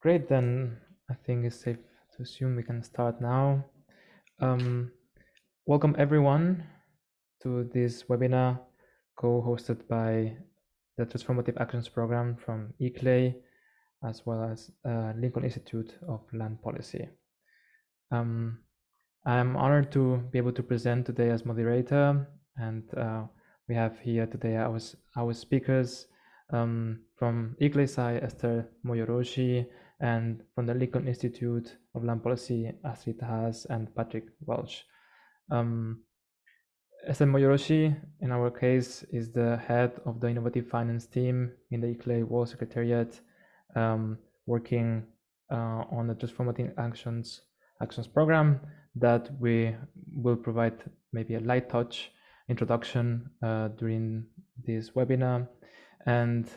Great, then I think it's safe to assume we can start now. Welcome everyone to this webinar co-hosted by the Transformative Actions Program from ICLEI, as well as Lincoln Institute of Land Policy. I'm honored to be able to present today as moderator, and we have here today our speakers from ICLEI side, Esther Moyoroshi, and from the Lincoln Institute of Land Policy, Astrid Haas and Patrick Welsh. Esther Moyoroshi, in our case, is the head of the Innovative Finance team in the ICLEI World Secretariat, working on the Transformative Actions program that we will provide maybe a light touch introduction during this webinar. And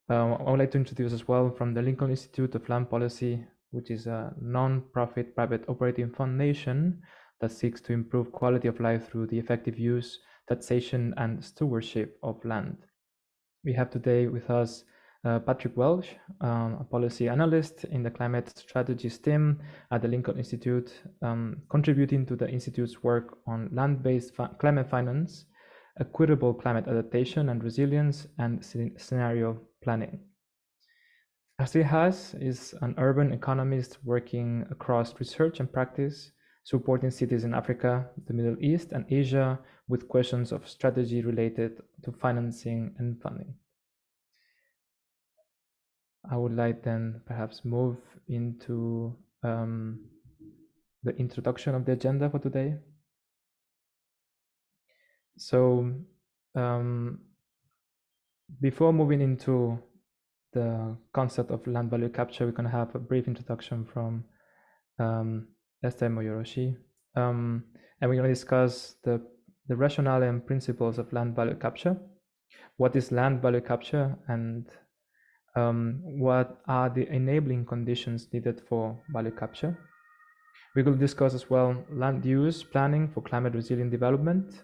I would like to introduce as well from the Lincoln Institute of Land Policy, which is a non-profit private operating foundation that seeks to improve quality of life through the effective use, taxation, and stewardship of land. We have today with us Patrick Welsh, a policy analyst in the climate strategies team at the Lincoln Institute, contributing to the Institute's work on land-based climate finance, equitable climate adaptation and resilience, and scenario planning. Astrid Haas is an urban economist working across research and practice, supporting cities in Africa, the Middle East, and Asia with questions of strategy related to financing and funding. I would like then perhaps move into the introduction of the agenda for today. So before moving into the concept of land value capture, we're going to have a brief introduction from Esther Moyoroshi. And we're going to discuss the rationale and principles of land value capture. What is land value capture, and what are the enabling conditions needed for value capture? We will discuss as well land use planning for climate resilient development.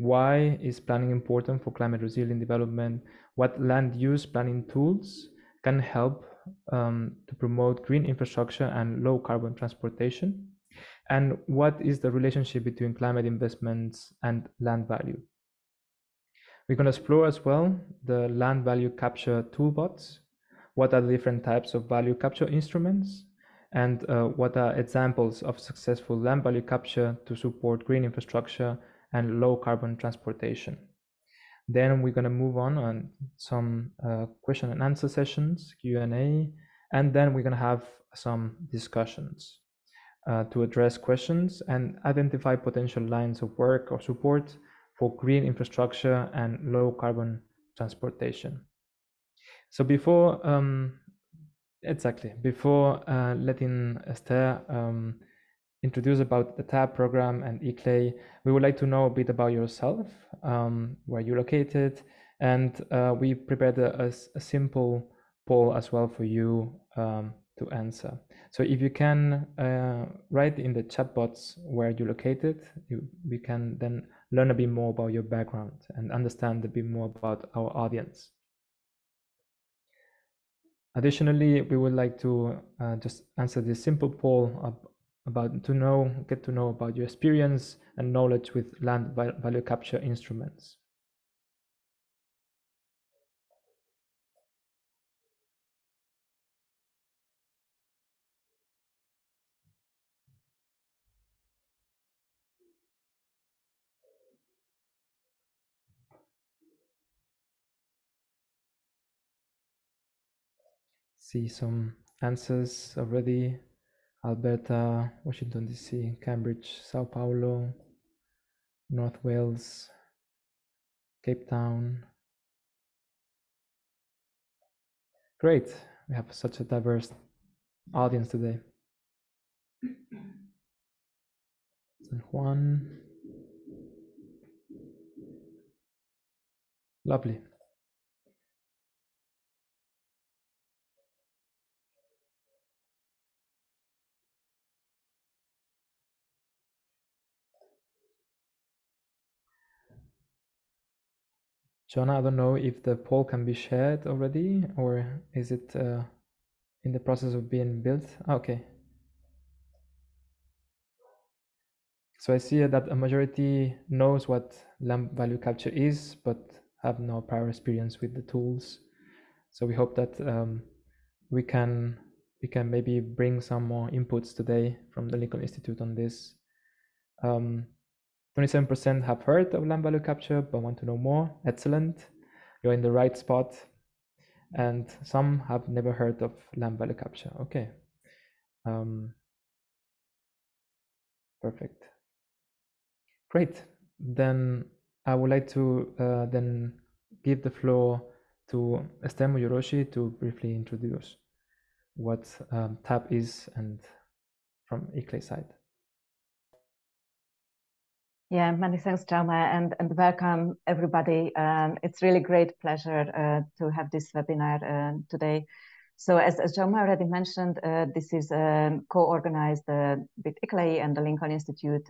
Why is planning important for climate resilient development? What land use planning tools can help to promote green infrastructure and low carbon transportation? And what is the relationship between climate investments and land value? We're going to explore as well the land value capture toolbox. What are the different types of value capture instruments? And what are examples of successful land value capture to support green infrastructure and low carbon transportation? Then we're going to move on some question and answer sessions, Q&A, and then we're going to have some discussions to address questions and identify potential lines of work or support for green infrastructure and low carbon transportation. So before letting Esther introduce about the TAB program and ICLEI, we would like to know a bit about yourself, where you're located, and we prepared a simple poll as well for you to answer. So if you can write in the chat box where you're located, we can then learn a bit more about your background and understand a bit more about our audience. Additionally, we would like to just answer this simple poll get to know about your experience and knowledge with land value capture instruments. See some answers already. Alberta, Washington DC, Cambridge, Sao Paulo, North Wales, Cape Town. Great, we have such a diverse audience today. San Juan. Lovely. Jonah, I don't know if the poll can be shared already, or is it in the process of being built. Okay. So I see that a majority knows what land value capture is, but have no prior experience with the tools. So we hope that we can maybe bring some more inputs today from the Lincoln Institute on this. 27% have heard of land value capture but want to know more. Excellent. You're in the right spot. And some have never heard of land value capture. Okay. Perfect. Great. Then I would like to then give the floor to Esther Muyoroshi to briefly introduce what TAP is and from ICLEI side. Yeah, many thanks, Jaume, and welcome everybody. It's really great pleasure to have this webinar today. So as Jaume already mentioned, this is co-organized with ICLEI and the Lincoln Institute.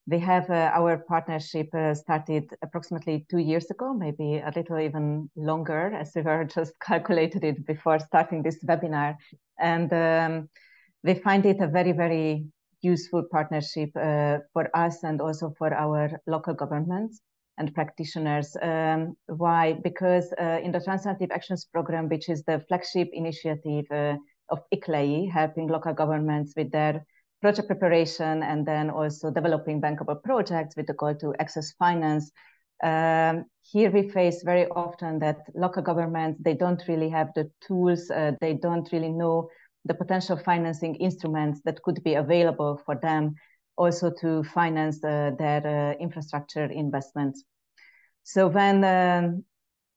We have our partnership started approximately 2 years ago, maybe a little even longer, as we were just calculated it before starting this webinar. And we find it a very, very useful partnership for us and also for our local governments and practitioners. Why? Because in the Transformative Actions Program, which is the flagship initiative of ICLEI, helping local governments with their project preparation and then also developing bankable projects with the goal to access finance. Here we face very often that local governments, they don't really have the tools, they don't really know the potential financing instruments that could be available for them also to finance their infrastructure investments. So when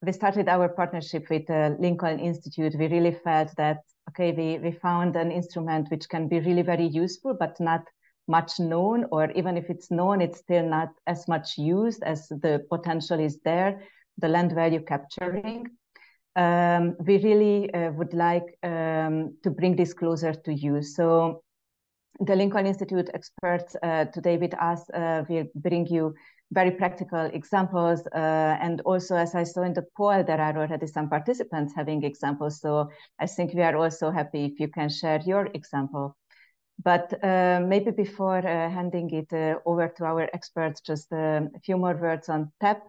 we started our partnership with Lincoln Institute, we really felt that, okay, we found an instrument which can be really very useful, but not much known, or even if it's known, it's still not as much used as the potential is there, the land value capturing. We really would like to bring this closer to you. So the Lincoln Institute experts today with us will bring you very practical examples. And also, as I saw in the poll, there are already some participants having examples. So I think we are also happy if you can share your example. But maybe before handing it over to our experts, just a few more words on TAP.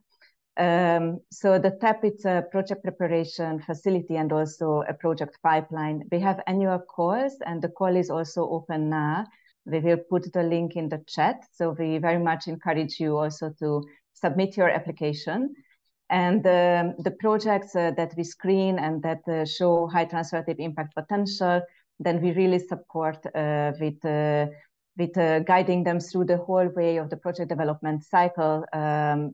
So the TAP, it's a project preparation facility and also a project pipeline. We have annual calls and the call is also open now. We will put the link in the chat. So we very much encourage you also to submit your application. And the projects that we screen and that show high transformative impact potential, then we really support with guiding them through the whole way of the project development cycle.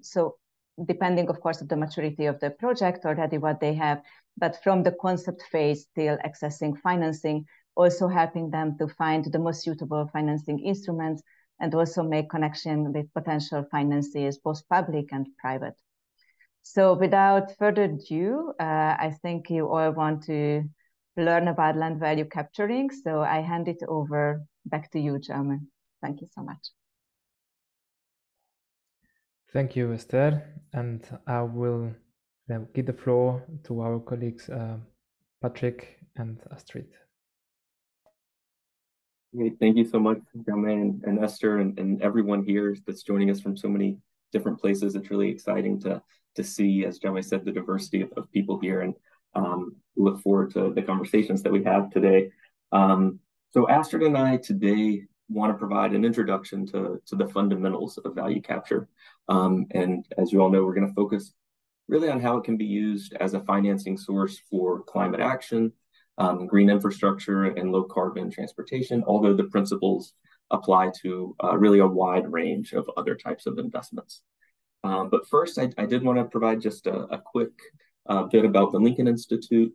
So depending, of course, of the maturity of the project already what they have, but from the concept phase till accessing financing, also helping them to find the most suitable financing instruments and also make connection with potential financiers, both public and private. So without further ado, I think you all want to learn about land value capturing. So I hand it over back to you, Jaume. Thank you so much. Thank you, Esther. And I will give the floor to our colleagues, Patrick and Astrid. Great. Thank you so much, Jaume and Esther and everyone here that's joining us from so many different places. It's really exciting to see, as Jaume said, the diversity of people here, and look forward to the conversations that we have today. So Astrid and I today want to provide an introduction to the fundamentals of value capture. And as you all know, we're going to focus really on how it can be used as a financing source for climate action, green infrastructure, and low carbon transportation, although the principles apply to really a wide range of other types of investments. But first, I did want to provide just a quick bit about the Lincoln Institute.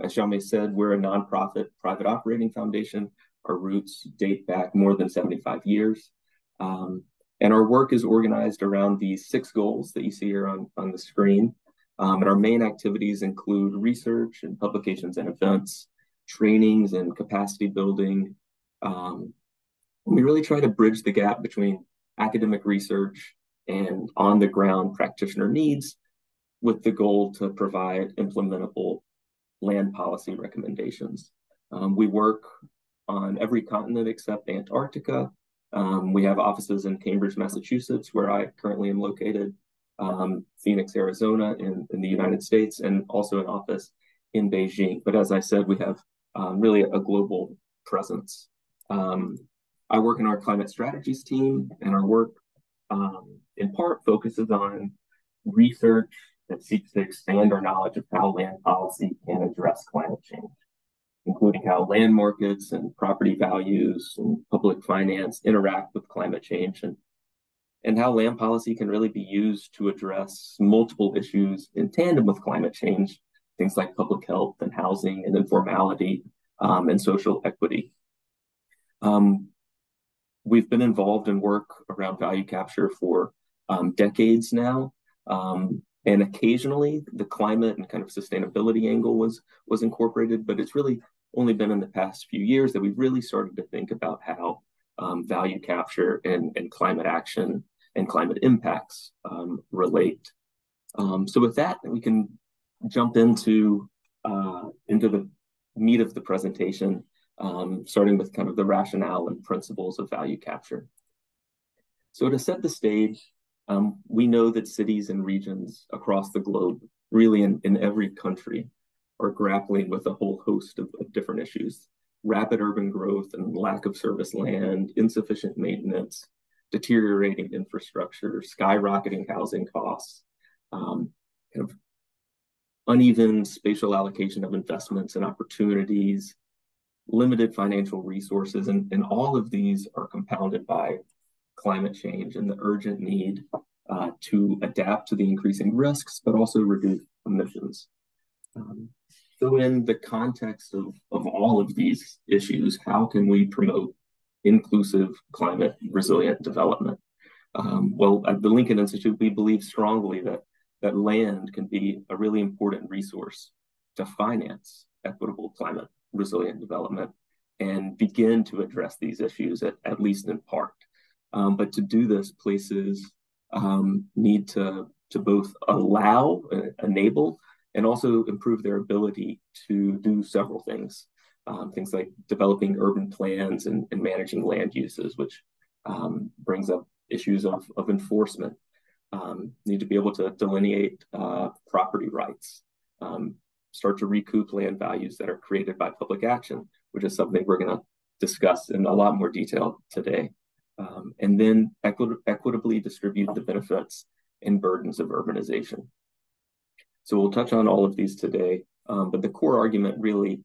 As Jaume said, we're a nonprofit private operating foundation. Our roots date back more than 75 years. And our work is organized around these 6 goals that you see here on the screen. And our main activities include research and publications and events, trainings and capacity building. We really try to bridge the gap between academic research and on-the-ground practitioner needs with the goal to provide implementable land policy recommendations. We work on every continent except Antarctica. We have offices in Cambridge, Massachusetts, where I currently am located, Phoenix, Arizona in the United States, and also an office in Beijing. But as I said, we have really a global presence. I work in our climate strategies team, and our work in part focuses on research that seeks to expand our knowledge of how land policy can address climate change, including how land markets and property values and public finance interact with climate change, and how land policy can really be used to address multiple issues in tandem with climate change, things like public health and housing and informality and social equity. We've been involved in work around value capture for decades now. And occasionally the climate and kind of sustainability angle was incorporated, but it's really only been in the past few years that we've really started to think about how value capture and climate action and climate impacts relate. So with that, we can jump into the meat of the presentation, starting with kind of the rationale and principles of value capture. So to set the stage, we know that cities and regions across the globe, really in every country, are grappling with a whole host of different issues: rapid urban growth and lack of service land, insufficient maintenance, deteriorating infrastructure, skyrocketing housing costs, kind of uneven spatial allocation of investments and opportunities, limited financial resources, and all of these are compounded by climate change and the urgent need to adapt to the increasing risks, but also reduce emissions. So in the context of all of these issues, how can we promote inclusive climate resilient development? Well, at the Lincoln Institute, we believe strongly that land can be a really important resource to finance equitable climate resilient development and begin to address these issues at least in part. But to do this, places need to both allow, enable, and also improve their ability to do several things. Things like developing urban plans and managing land uses, which brings up issues of enforcement. Need to be able to delineate property rights, start to recoup land values that are created by public action, which is something we're going to discuss in a lot more detail today. And then equitably distribute the benefits and burdens of urbanization. So we'll touch on all of these today, but the core argument really,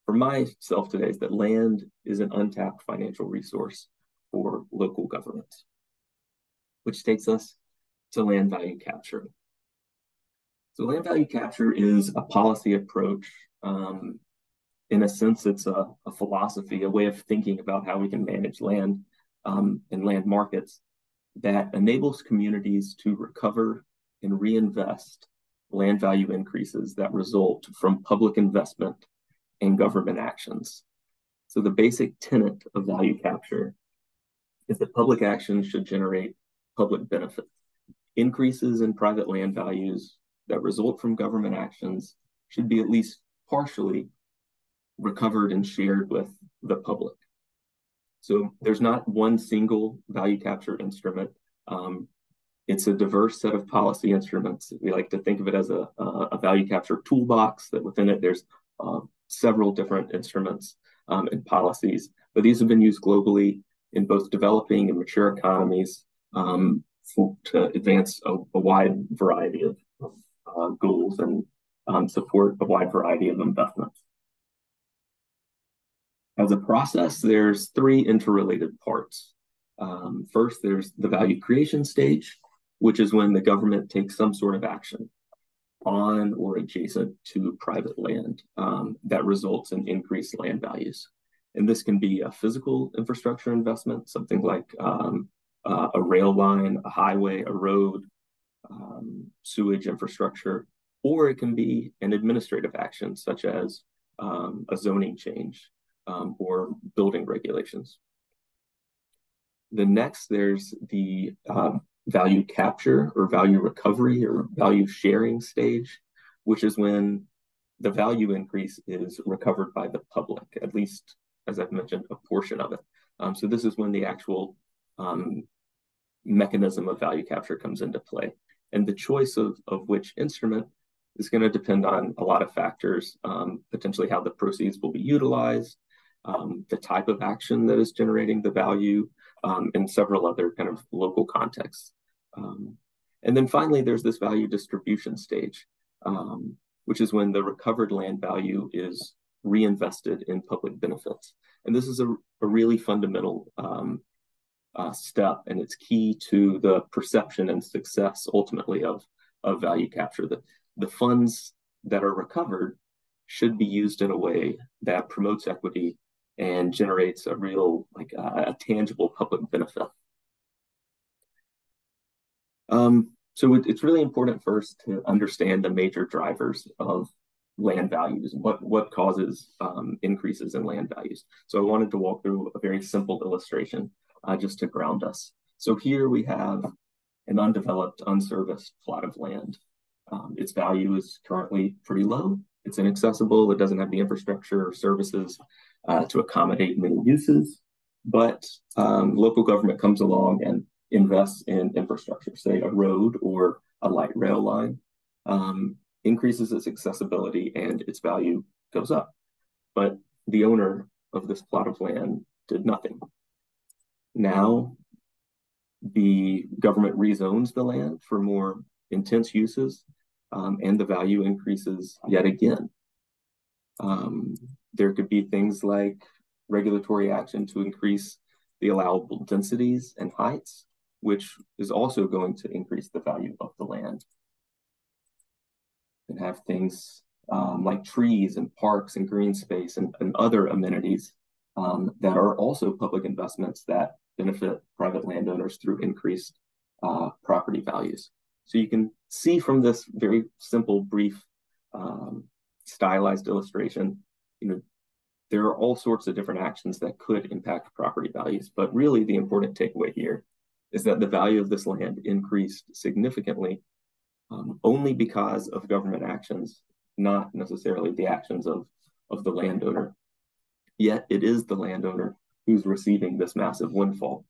for myself today, is that land is an untapped financial resource for local governments, which takes us to land value capture. So land value capture is a policy approach. In a sense, it's a philosophy, a way of thinking about how we can manage land and land markets that enables communities to recover and reinvest land value increases that result from public investment and government actions. So the basic tenet of value capture is that public action should generate public benefit. Increases in private land values that result from government actions should be at least partially recovered and shared with the public. So there's not one single value capture instrument. It's a diverse set of policy instruments. We like to think of it as a value capture toolbox, that within it there's several different instruments and policies, but these have been used globally in both developing and mature economies to advance a wide variety of goals and support a wide variety of investments. As a process, there's three interrelated parts. First, there's the value creation stage, which is when the government takes some sort of action on or adjacent to private land that results in increased land values. And this can be a physical infrastructure investment, something like a rail line, a highway, a road, sewage infrastructure, or it can be an administrative action such as a zoning change or building regulations. The next, there's the value capture or value recovery or value sharing stage, which is when the value increase is recovered by the public, at least, as I've mentioned, a portion of it. So this is when the actual mechanism of value capture comes into play. And the choice of which instrument is going to depend on a lot of factors, potentially how the proceeds will be utilized, the type of action that is generating the value, and several other kind of local contexts. And then finally, there's this value distribution stage, which is when the recovered land value is reinvested in public benefits. And this is a really fundamental step, and it's key to the perception and success ultimately of value capture. The funds that are recovered should be used in a way that promotes equity and generates a real, like a tangible public benefit. So it's really important first to understand the major drivers of land values, what causes increases in land values. So I wanted to walk through a very simple illustration just to ground us. So here we have an undeveloped, unserviced plot of land. Its value is currently pretty low. It's inaccessible. It doesn't have the infrastructure or services to accommodate many uses, but local government comes along and invests in infrastructure, say a road or a light rail line, increases its accessibility and its value goes up. But the owner of this plot of land did nothing. Now, the government rezones the land for more intense uses, and the value increases yet again. There could be things like regulatory action to increase the allowable densities and heights, which is also going to increase the value of the land. You can have things like trees and parks and green space and other amenities that are also public investments that benefit private landowners through increased property values. So you can see from this very simple, brief, stylized illustration, there are all sorts of different actions that could impact property values. But really the important takeaway here is that the value of this land increased significantly only because of government actions, not necessarily the actions of the landowner. Yet it is the landowner who's receiving this massive windfall.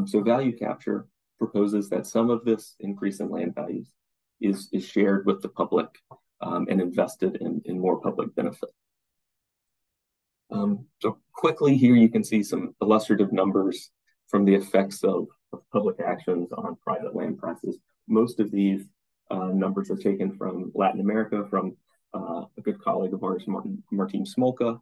So value capture proposes that some of this increase in land values is shared with the public and invested in more public benefit. So quickly here you can see some illustrative numbers from the effects of public actions on private land prices. Most of these numbers are taken from Latin America, from a good colleague of ours, Martin Smolka.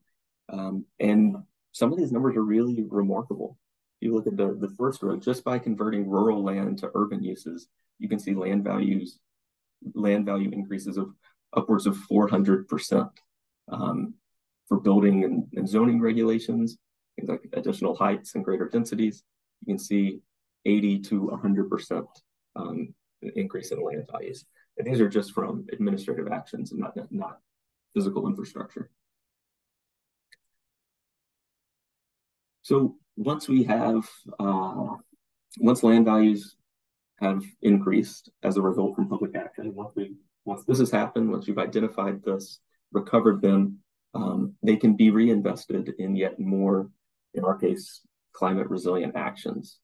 And some of these numbers are really remarkable. You look at the first row, just by converting rural land to urban uses, you can see land value increases of upwards of 400%. For building and zoning regulations, things like additional heights and greater densities, you can see 80 to 100% increase in land values. And these are just from administrative actions and not physical infrastructure. So once land values have increased as a result from public action, once this has happened, once you've identified this, recovered them, they can be reinvested in yet more, in our case, climate resilient actions.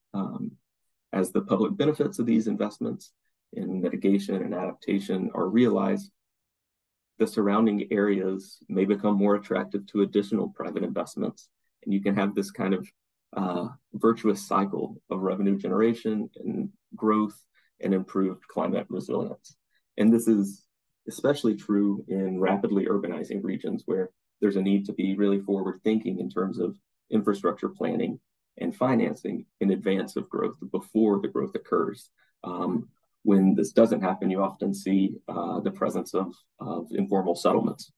As the public benefits of these investments in mitigation and adaptation are realized, the surrounding areas may become more attractive to additional private investments. And you can have this kind of virtuous cycle of revenue generation and growth and improved climate resilience. And this is especially true in rapidly urbanizing regions where there's a need to be really forward thinking in terms of infrastructure planning and financing in advance of growth, before the growth occurs. When this doesn't happen, you often see the presence of informal settlements.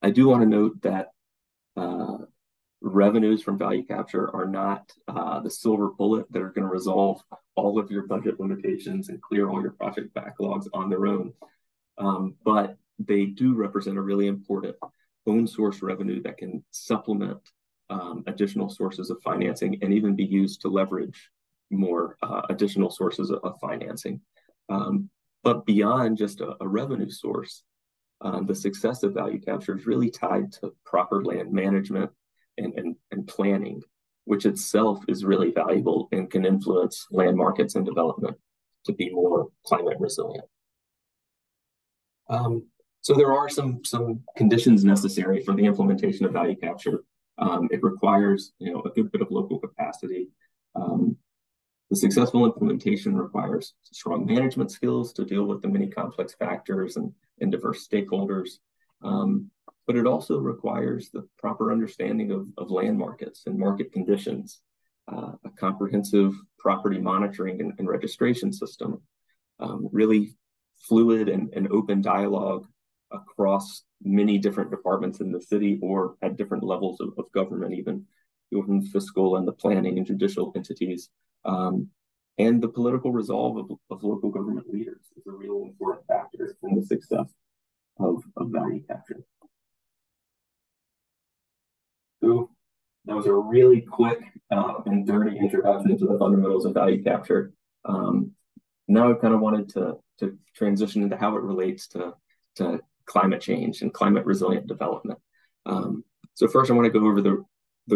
I do want to note that revenues from value capture are not the silver bullet that are going to resolve all of your budget limitations and clear all your project backlogs on their own. But they do represent a really important own source revenue that can supplement additional sources of financing and even be used to leverage more additional sources of financing. But beyond just a revenue source, the success of value capture is really tied to proper land management and planning, which itself is really valuable and can influence land markets and development to be more climate resilient. So there are some conditions necessary for the implementation of value capture. It requires, a good bit of local capacity. The successful implementation requires strong management skills to deal with the many complex factors and diverse stakeholders. But it also requires the proper understanding of land markets and market conditions, a comprehensive property monitoring and registration system, really fluid and open dialogue across many different departments in the city or at different levels of government, even from fiscal and the planning and judicial entities. And the political resolve of local government leaders is a real important factor in the success of value capture. So that was a really quick and dirty introduction to the fundamentals of value capture. Now I kind of wanted to transition into how it relates to climate change and climate resilient development. So first I want to go over the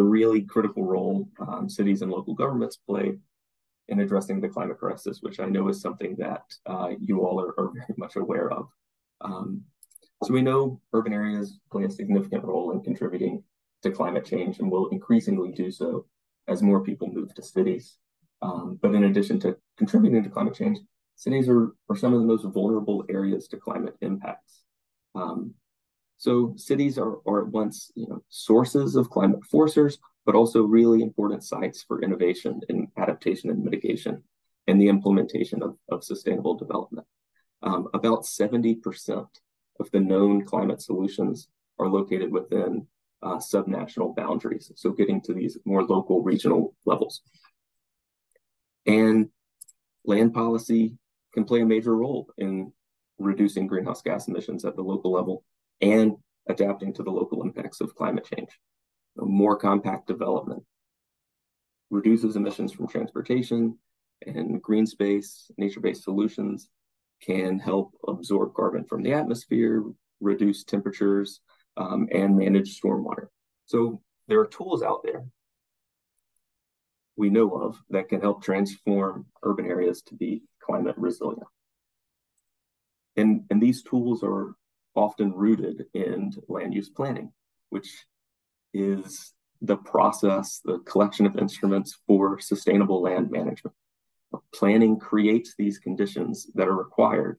really critical role cities and local governments play in addressing the climate crisis, which I know is something that you all are very much aware of. So we know urban areas play a significant role in contributing to climate change and will increasingly do so as more people move to cities. But in addition to contributing to climate change, cities are some of the most vulnerable areas to climate impacts. So cities are at once sources of climate forcers, but also really important sites for innovation in adaptation and mitigation and the implementation of sustainable development. About 70% of the known climate solutions are located within subnational boundaries, so getting to these more local, regional levels. And land policy can play a major role in reducing greenhouse gas emissions at the local level and adapting to the local impacts of climate change. More compact development reduces emissions from transportation, and green space, nature-based solutions can help absorb carbon from the atmosphere, reduce temperatures, and manage stormwater. So there are tools out there we know of that can help transform urban areas to be climate resilient. And these tools are often rooted in land use planning, which is the process, the collection of instruments for sustainable land management. Planning creates these conditions that are required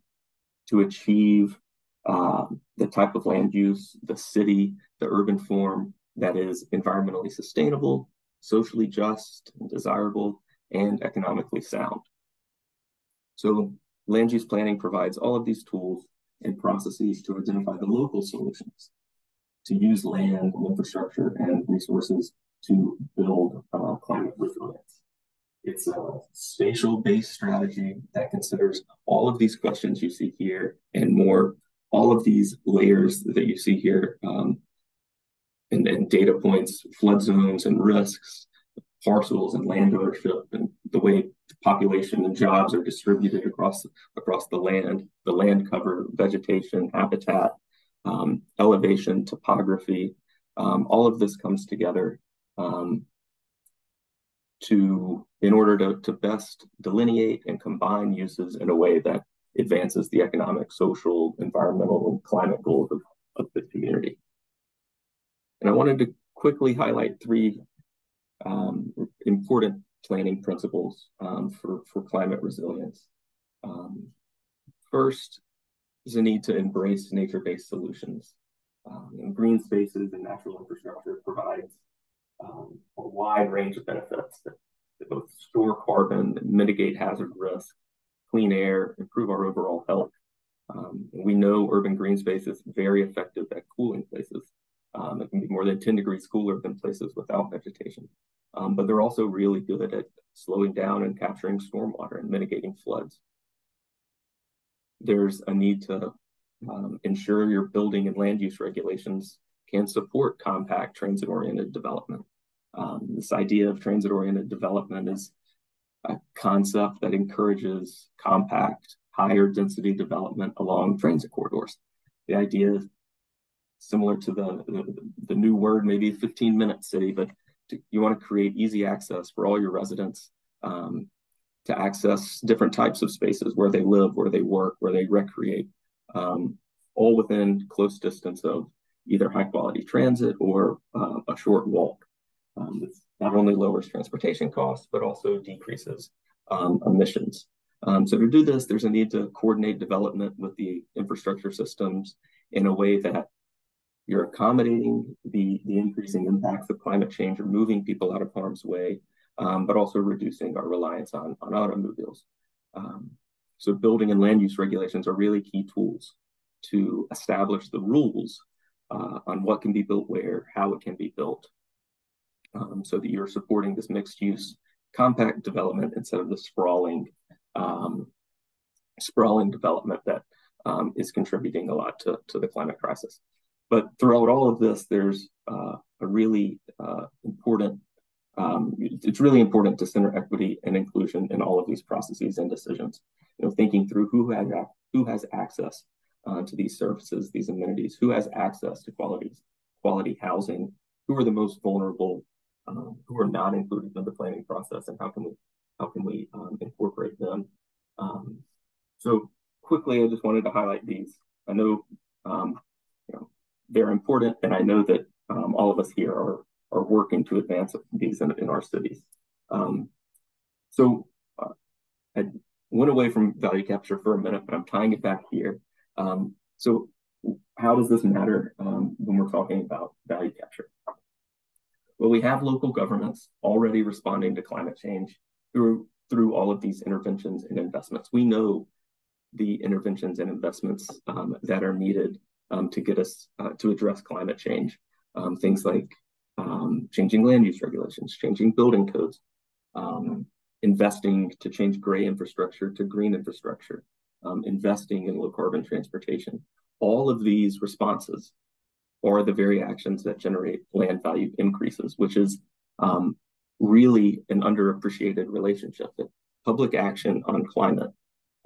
to achieve the type of land use, the city, the urban form that is environmentally sustainable, socially just, and desirable, and economically sound. So land use planning provides all of these tools and processes to identify the local solutions, to use land, infrastructure, and resources to build climate resilience. It's a spatial-based strategy that considers all of these questions you see here and more, all of these layers that you see here, and data points, flood zones and risks, parcels and land ownership, and the way population and jobs are distributed across the land cover, vegetation, habitat, elevation, topography. All of this comes together in order to best delineate and combine uses in a way that advances the economic, social, environmental, and climate goals of the community. And I wanted to quickly highlight three important planning principles for climate resilience. First is the need to embrace nature-based solutions. And green spaces and natural infrastructure provides a wide range of benefits that both store carbon, mitigate hazard risk, clean air, improve our overall health. We know urban green space is very effective at cooling places. It can be more than 10 degrees cooler than places without vegetation. But they're also really good at slowing down and capturing stormwater and mitigating floods. There's a need to ensure your building and land use regulations can support compact transit-oriented development. This idea of transit-oriented development is a concept that encourages compact, higher density development along transit corridors. The idea is similar to the new word, maybe 15-minute city, but you want to create easy access for all your residents to access different types of spaces where they live, where they work, where they recreate, all within close distance of either high quality transit or a short walk. This not only lowers transportation costs, but also decreases emissions. So to do this, there's a need to coordinate development with the infrastructure systems in a way that you're accommodating the increasing impacts of climate change, or moving people out of harm's way, but also reducing our reliance on automobiles. So building and land use regulations are really key tools to establish the rules on what can be built where, how it can be built, so that you're supporting this mixed use compact development instead of the sprawling development that is contributing a lot to the climate crisis. But throughout all of this, there's a really important, it's really important to center equity and inclusion in all of these processes and decisions. Thinking through who has access to these services, these amenities, who has access to quality housing, who are the most vulnerable, who are not included in the planning process, and how can we incorporate them. So quickly, I just wanted to highlight these. I know they're important, and I know that all of us here are working to advance these in our cities. So I went away from value capture for a minute, but I'm tying it back here. So how does this matter when we're talking about value capture? Well, we have local governments already responding to climate change through all of these interventions and investments. We know the interventions and investments that are needed to get us to address climate change. Things like changing land use regulations, changing building codes, investing to change gray infrastructure to green infrastructure, investing in low carbon transportation. All of these responses are the very actions that generate land value increases, which is really an underappreciated relationship. That public action on climate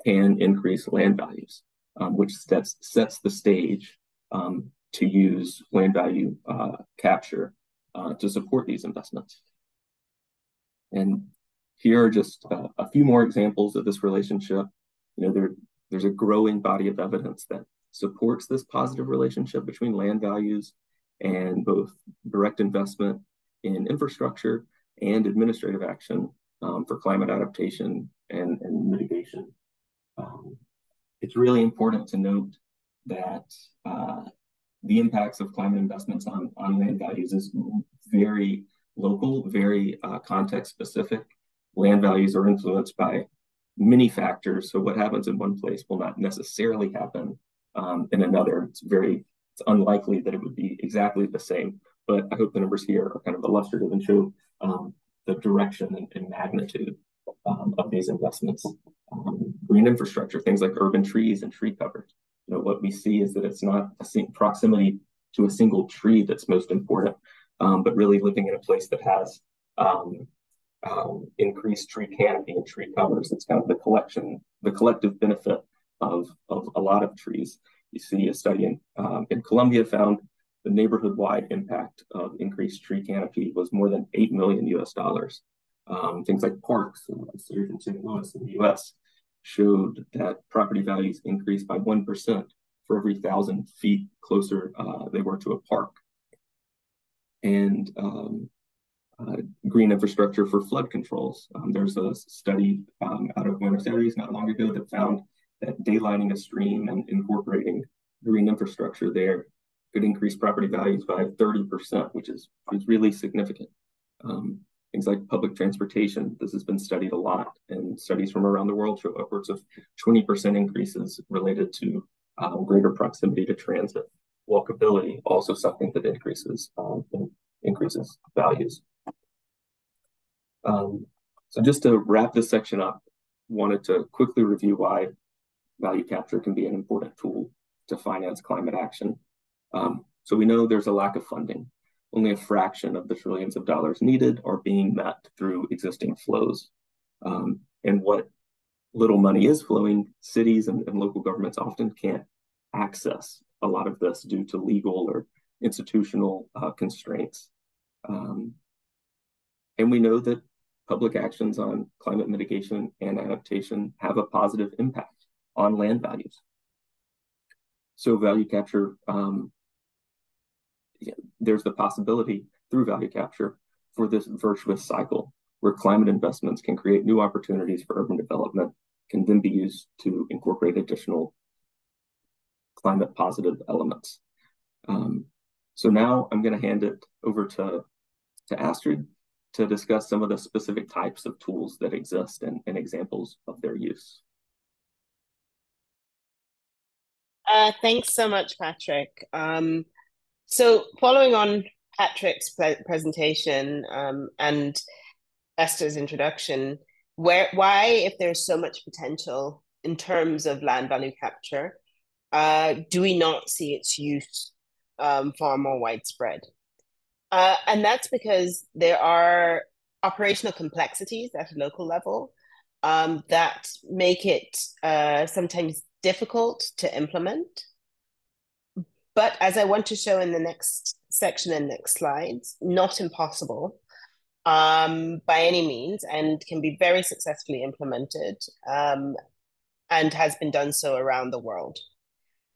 can increase land values, which sets the stage to use land value capture to support these investments. And here are just a few more examples of this relationship. There's a growing body of evidence that supports this positive relationship between land values and both direct investment in infrastructure and administrative action for climate adaptation and mitigation. It's really important to note that the impacts of climate investments on land values is very local, very context specific. Land values are influenced by many factors. So what happens in one place will not necessarily happen in another. It's unlikely that it would be exactly the same, but I hope the numbers here are kind of illustrative and show the direction and magnitude of these investments. Green infrastructure, things like urban trees and tree cover. What we see is that it's not proximity to a single tree that's most important, but really living in a place that has increased tree canopy and tree covers. It's kind of the collective benefit of a lot of trees. You see a study in Colombia found the neighborhood-wide impact of increased tree canopy was more than $8 million US. Things like parks, in St. Louis in the US, showed that property values increased by 1% for every 1,000 feet closer they were to a park. And green infrastructure for flood controls. There's a study out of Buenos Aires not long ago that found that daylighting a stream and incorporating green infrastructure there could increase property values by 30%, which is really significant. Things like public transportation, this has been studied a lot, and studies from around the world show upwards of 20% increases related to greater proximity to transit. Walkability, also something that increases values. So just to wrap this section up, wanted to quickly review why value capture can be an important tool to finance climate action. So we know there's a lack of funding. Only a fraction of the trillions of dollars needed are being met through existing flows. And what little money is flowing, cities and local governments often can't access a lot of this due to legal or institutional constraints. And we know that public actions on climate mitigation and adaptation have a positive impact on land values. So value capture, there's the possibility through value capture for this virtuous cycle where climate investments can create new opportunities for urban development, can then be used to incorporate additional climate positive elements. So now I'm going to hand it over to Astrid to discuss some of the specific types of tools that exist and examples of their use. Thanks so much, Patrick. So following on Patrick's presentation and Esther's introduction, why, if there's so much potential in terms of land value capture, do we not see its use far more widespread? And that's because there are operational complexities at a local level that make it sometimes difficult to implement. But as I want to show in the next section and next slides, not impossible by any means, and can be very successfully implemented and has been done so around the world.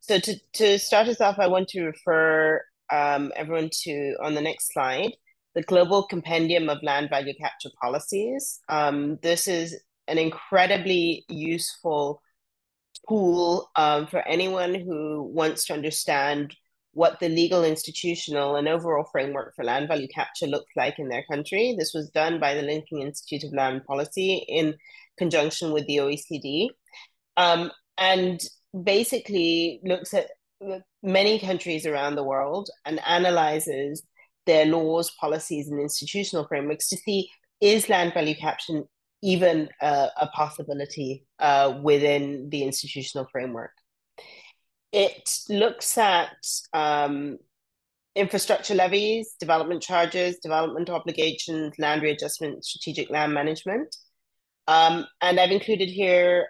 So to start us off, I want to refer everyone to, on the next slide, the Global Compendium of Land Value Capture Policies. This is an incredibly useful tool for anyone who wants to understand what the legal, institutional, and overall framework for land value capture looks like in their country. This was done by the Lincoln Institute of Land Policy in conjunction with the OECD, and basically looks at many countries around the world and analyzes their laws, policies, and institutional frameworks to see, is land value capture even a possibility within the institutional framework. It looks at infrastructure levies, development charges, development obligations, land readjustment, strategic land management. And I've included here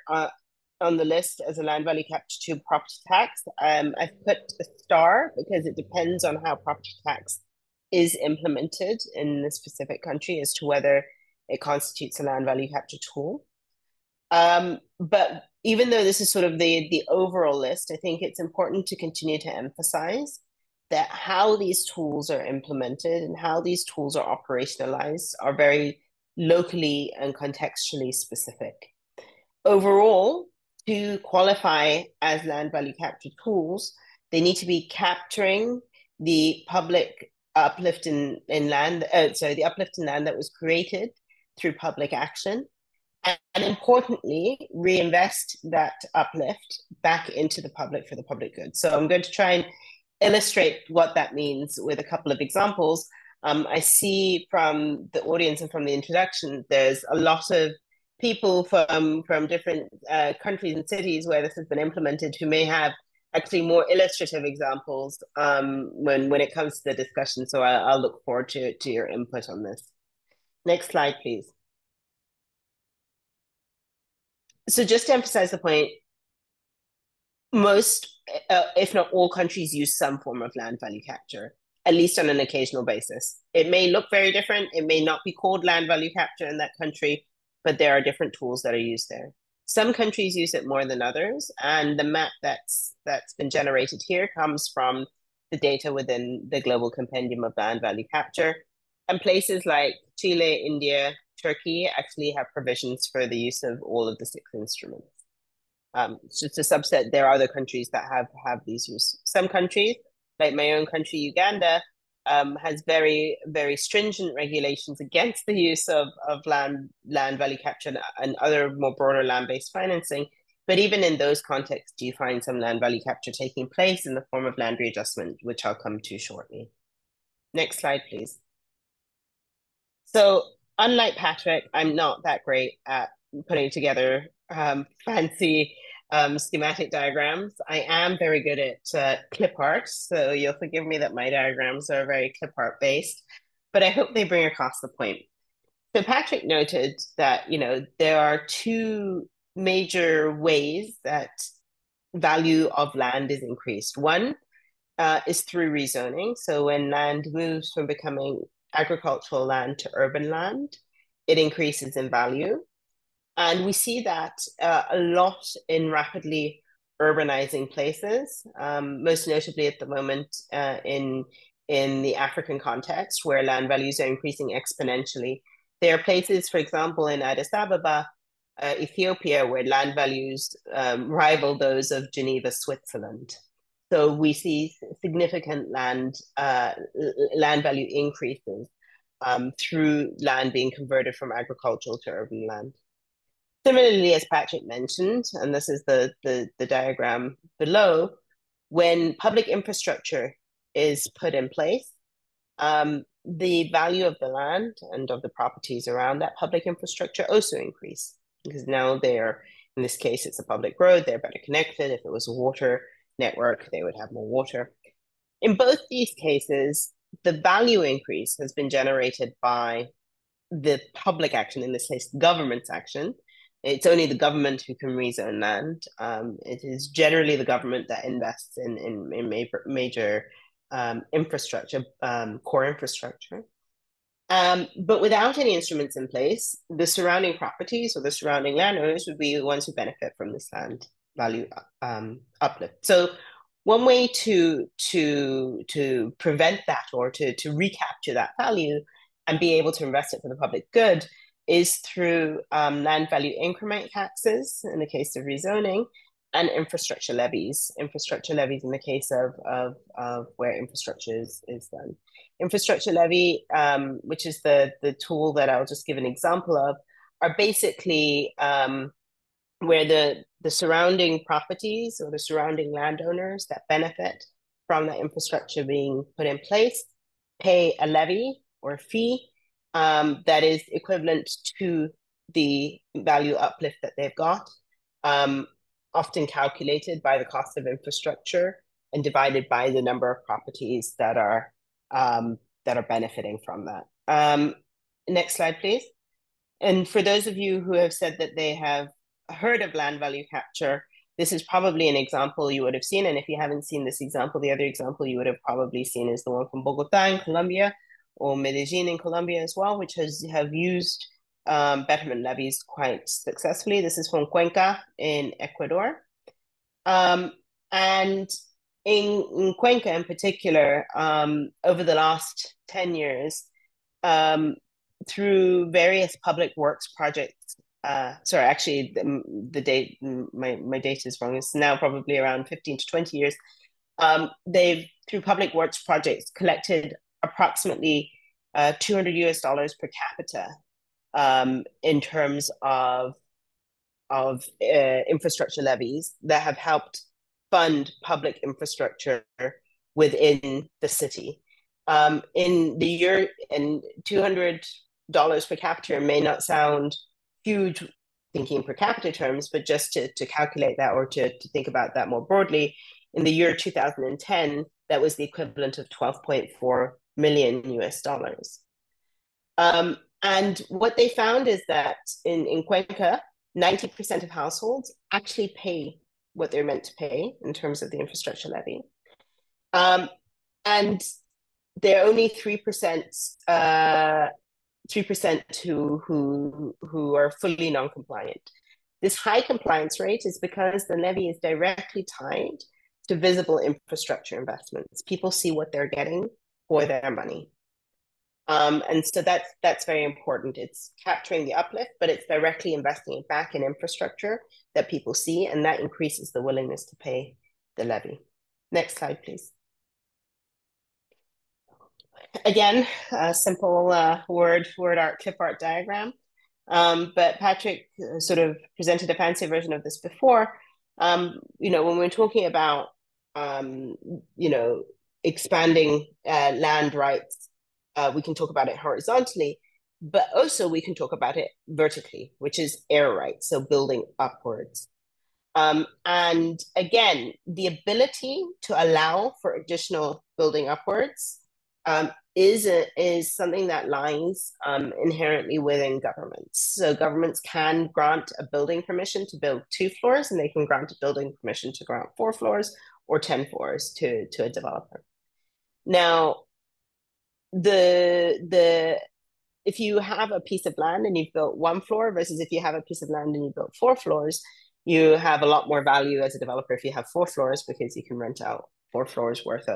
on the list as a land value capture to property tax. I've put a star because it depends on how property tax is implemented in the specific country as to whether it constitutes a land value capture tool. But even though this is sort of the overall list, I think it's important to continue to emphasize that how these tools are implemented and how these tools are operationalized are very locally and contextually specific. Overall, to qualify as land value capture tools, they need to be capturing the public uplift in land, the uplift in land that was created through public action, and importantly, reinvest that uplift back into the public for the public good. So I'm going to try and illustrate what that means with a couple of examples. I see from the audience and from the introduction, there's a lot of people from different countries and cities where this has been implemented who may have actually more illustrative examples when it comes to the discussion. So I'll look forward to your input on this. Next slide, please. So just to emphasize the point, most, if not all countries use some form of land value capture, at least on an occasional basis. It may look very different. It may not be called land value capture in that country, but there are different tools that are used there. Some countries use it more than others, and the map that's been generated here comes from the data within the Global Compendium of Land Value Capture. And places like Chile, India, Turkey actually have provisions for the use of all of the 6 instruments. Just a subset, there are other countries that have these use. Some countries, like my own country, Uganda, has very, very stringent regulations against the use of land value capture and other more broader land-based financing. But even in those contexts, you find some land value capture taking place in the form of land readjustment, which I'll come to shortly. Next slide, please. So unlike Patrick, I'm not that great at putting together fancy schematic diagrams. I am very good at clip art, so you'll forgive me that my diagrams are very clip art based, but I hope they bring across the point. So Patrick noted that, there are 2 major ways that value of land is increased. One, is through rezoning. So when land moves from becoming agricultural land to urban land, it increases in value. And we see that a lot in rapidly urbanizing places, most notably at the moment in the African context, where land values are increasing exponentially. There are places, for example, in Addis Ababa, Ethiopia, where land values rival those of Geneva, Switzerland. So we see significant land value increases through land being converted from agricultural to urban land. Similarly, as Patrick mentioned, and this is the diagram below, when public infrastructure is put in place, the value of the land and of the properties around that public infrastructure also increase, because now they're, in this case, it's a public road, they're better connected. If it was a water network, they would have more water. In both these cases, the value increase has been generated by the public action, in this case, government's action. It's only the government who can rezone land. It is generally the government that invests in major infrastructure, core infrastructure. But without any instruments in place, the surrounding properties or the surrounding landowners would be the ones who benefit from this land value uplift. So one way to prevent that, or to recapture that value and be able to invest it for the public good, is through land value increment taxes in the case of rezoning, and infrastructure levies. Infrastructure levies in the case of where infrastructure is done. Infrastructure levy, which is the tool that I'll just give an example of, are basically where the surrounding properties or the surrounding landowners that benefit from that infrastructure being put in place pay a levy or a fee that is equivalent to the value uplift that they've got, often calculated by the cost of infrastructure and divided by the number of properties that are benefiting from that. Next slide, please. And for those of you who have said that they have heard of land value capture, this is probably an example you would have seen. And if you haven't seen this example, the other example you would have probably seen is the one from Bogota in Colombia, or Medellin in Colombia as well, which have used betterment levies quite successfully. This is from Cuenca in Ecuador. And in Cuenca in particular, over the last 10 years, through various public works projects, sorry, actually the date, my date is wrong, it's now probably around 15 to 20 years, they've, through public works projects, collected approximately $200 per capita in terms of infrastructure levies that have helped fund public infrastructure within the city. In the year, and $200 per capita may not sound huge thinking per capita terms, but just to calculate that, or to think about that more broadly, in the year 2010, that was the equivalent of $12.4 million US dollars. And what they found is that in Cuenca, 90% of households actually pay what they're meant to pay in terms of the infrastructure levy. And there are only 3% who are fully non-compliant. This high compliance rate is because the levy is directly tied to visible infrastructure investments. People see what they're getting for their money. And so that's very important. It's capturing the uplift, but it's directly investing it back in infrastructure that people see, and that increases the willingness to pay the levy. Next slide, please. Again, a simple clip art diagram. But Patrick sort of presented a fancy version of this before. When we're talking about, expanding land rights, we can talk about it horizontally, but also we can talk about it vertically, which is air rights, so building upwards. And again, the ability to allow for additional building upwards is something that lies inherently within governments. So governments can grant a building permission to build 2 floors, and they can grant a building permission to grant 4 floors, or 10 floors to a developer. Now, if you have a piece of land and you've built 1 floor versus if you have a piece of land and you built 4 floors, you have a lot more value as a developer if you have 4 floors, because you can rent out 4 floors worth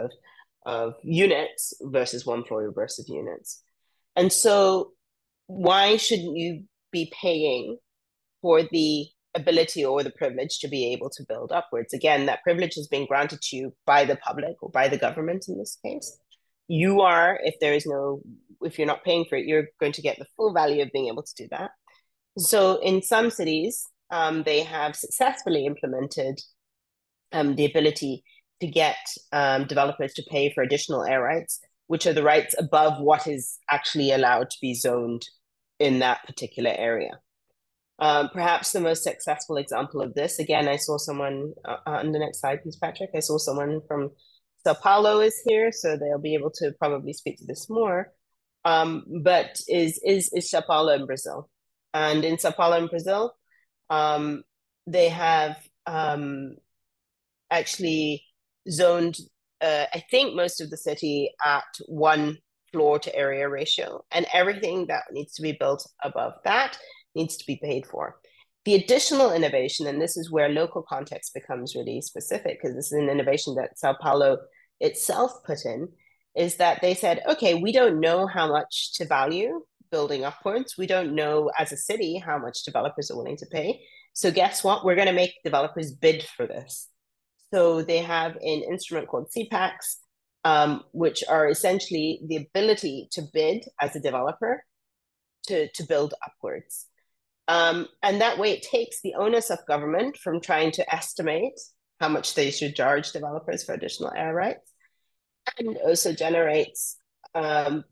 of units versus 1 floor worth of units. And so why shouldn't you be paying for the ability or the privilege to be able to build upwards? Again, that privilege has been granted to you by the public or by the government in this case. You are, if you're not paying for it, you're going to get the full value of being able to do that. So in some cities, they have successfully implemented the ability to get developers to pay for additional air rights, which are the rights above what is actually allowed to be zoned in that particular area. Perhaps the most successful example of this, again, I saw someone on the next slide, please, Patrick. I saw someone from Sao Paulo is here, so they'll be able to probably speak to this more. But is Sao Paulo in Brazil? And in Sao Paulo in Brazil, they have actually zoned, I think, most of the city at 1 floor to area ratio, and everything that needs to be built above that needs to be paid for. The additional innovation, and this is where local context becomes really specific, because this is an innovation that Sao Paulo itself put in, is that they said, okay, we don't know how much to value building upwards. We don't know as a city how much developers are willing to pay. So guess what? We're going to make developers bid for this. So they have an instrument called CPACs, which are essentially the ability to bid as a developer to build upwards. And that way it takes the onus of government from trying to estimate how much they should charge developers for additional air rights, and also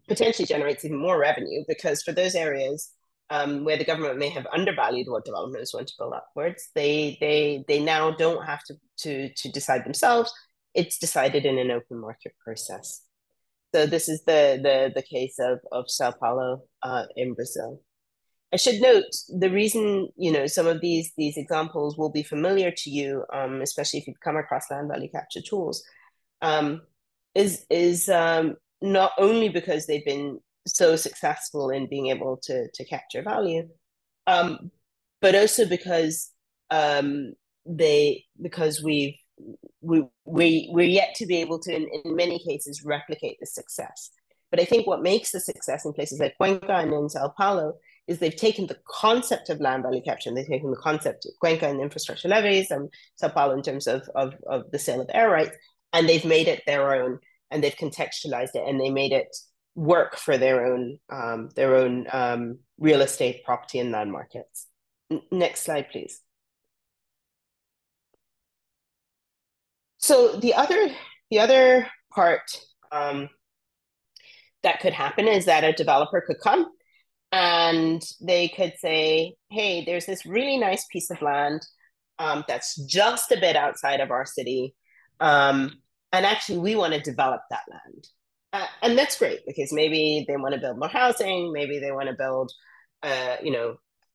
potentially generates even more revenue, because for those areas where the government may have undervalued what developers want to build upwards, they now don't have to decide themselves. It's decided in an open market process. So this is the case of Sao Paulo in Brazil. I should note the reason, some of these examples will be familiar to you, especially if you've come across land value capture tools, is not only because they've been so successful in being able to capture value, but also because we're yet to be able to, in many cases, replicate the success. But I think what makes the success in places like Cuenca and in Sao Paulo is they've taken the concept of land value capture, and they've taken the concept of Cuenca and infrastructure levies, and Sao Paulo in terms of the sale of air rights, and they've made it their own, and they've contextualized it, and they made it work for their own real estate, property, and land markets. Next slide, please. So the other part that could happen is that a developer could come and they could say, hey, there's this really nice piece of land that's just a bit outside of our city, and actually we want to develop that land. And that's great, because maybe they want to build more housing, maybe they want to build an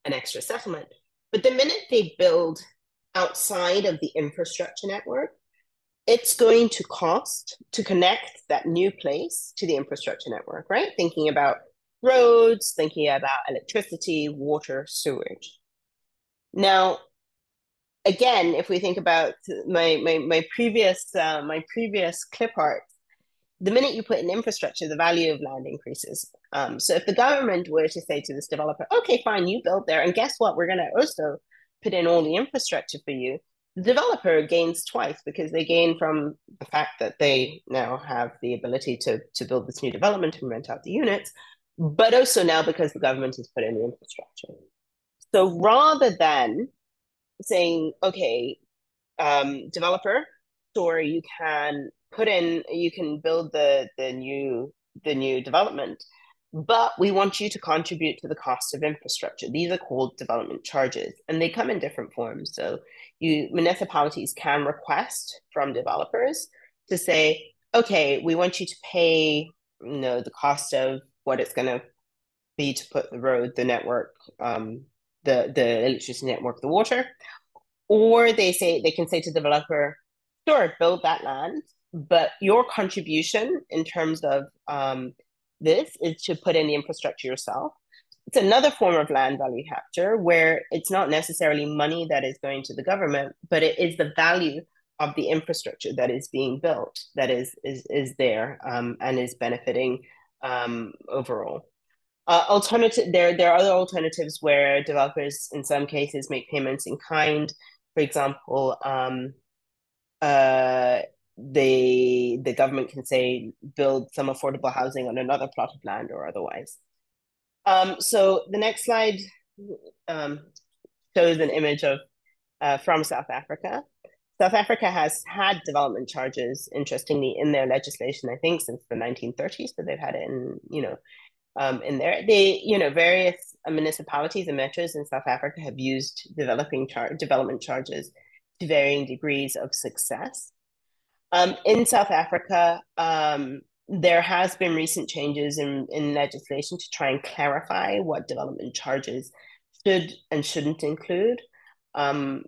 extra settlement. But the minute they build outside of the infrastructure network, it's going to cost to connect that new place to the infrastructure network, right? Thinking about roads, thinking about electricity, water, sewage. Now, again, if we think about my previous clip art, the minute you put in infrastructure, the value of land increases. So if the government were to say to this developer, okay, fine, you build there, and guess what? We're going to also put in all the infrastructure for you. The developer gains twice, because they gain from the fact that they now have the ability to build this new development and rent out the units, but also now because the government has put in the infrastructure. So rather than saying, okay, developer, sure, you can build the new development, but we want you to contribute to the cost of infrastructure. These are called development charges, and they come in different forms. So municipalities can request from developers to say, okay, we want you to pay the cost of what it's going to be to put the road, the network, the electricity network, the water. Or they can say to the developer, sure, build that land, but your contribution in terms of this is to put in the infrastructure yourself. It's another form of land value capture where it's not necessarily money that is going to the government, but it is the value of the infrastructure that is being built that is there and is benefiting overall. There are other alternatives where developers in some cases make payments in kind. For example, the government can say build some affordable housing on another plot of land or otherwise. So the next slide shows an image of from South Africa. South Africa has had development charges, interestingly, in their legislation, I think, since the 1930s. So they've had it in, in there. Various municipalities and metros in South Africa have used development charges to varying degrees of success. In South Africa, there has been recent changes in legislation to try and clarify what development charges should and shouldn't include.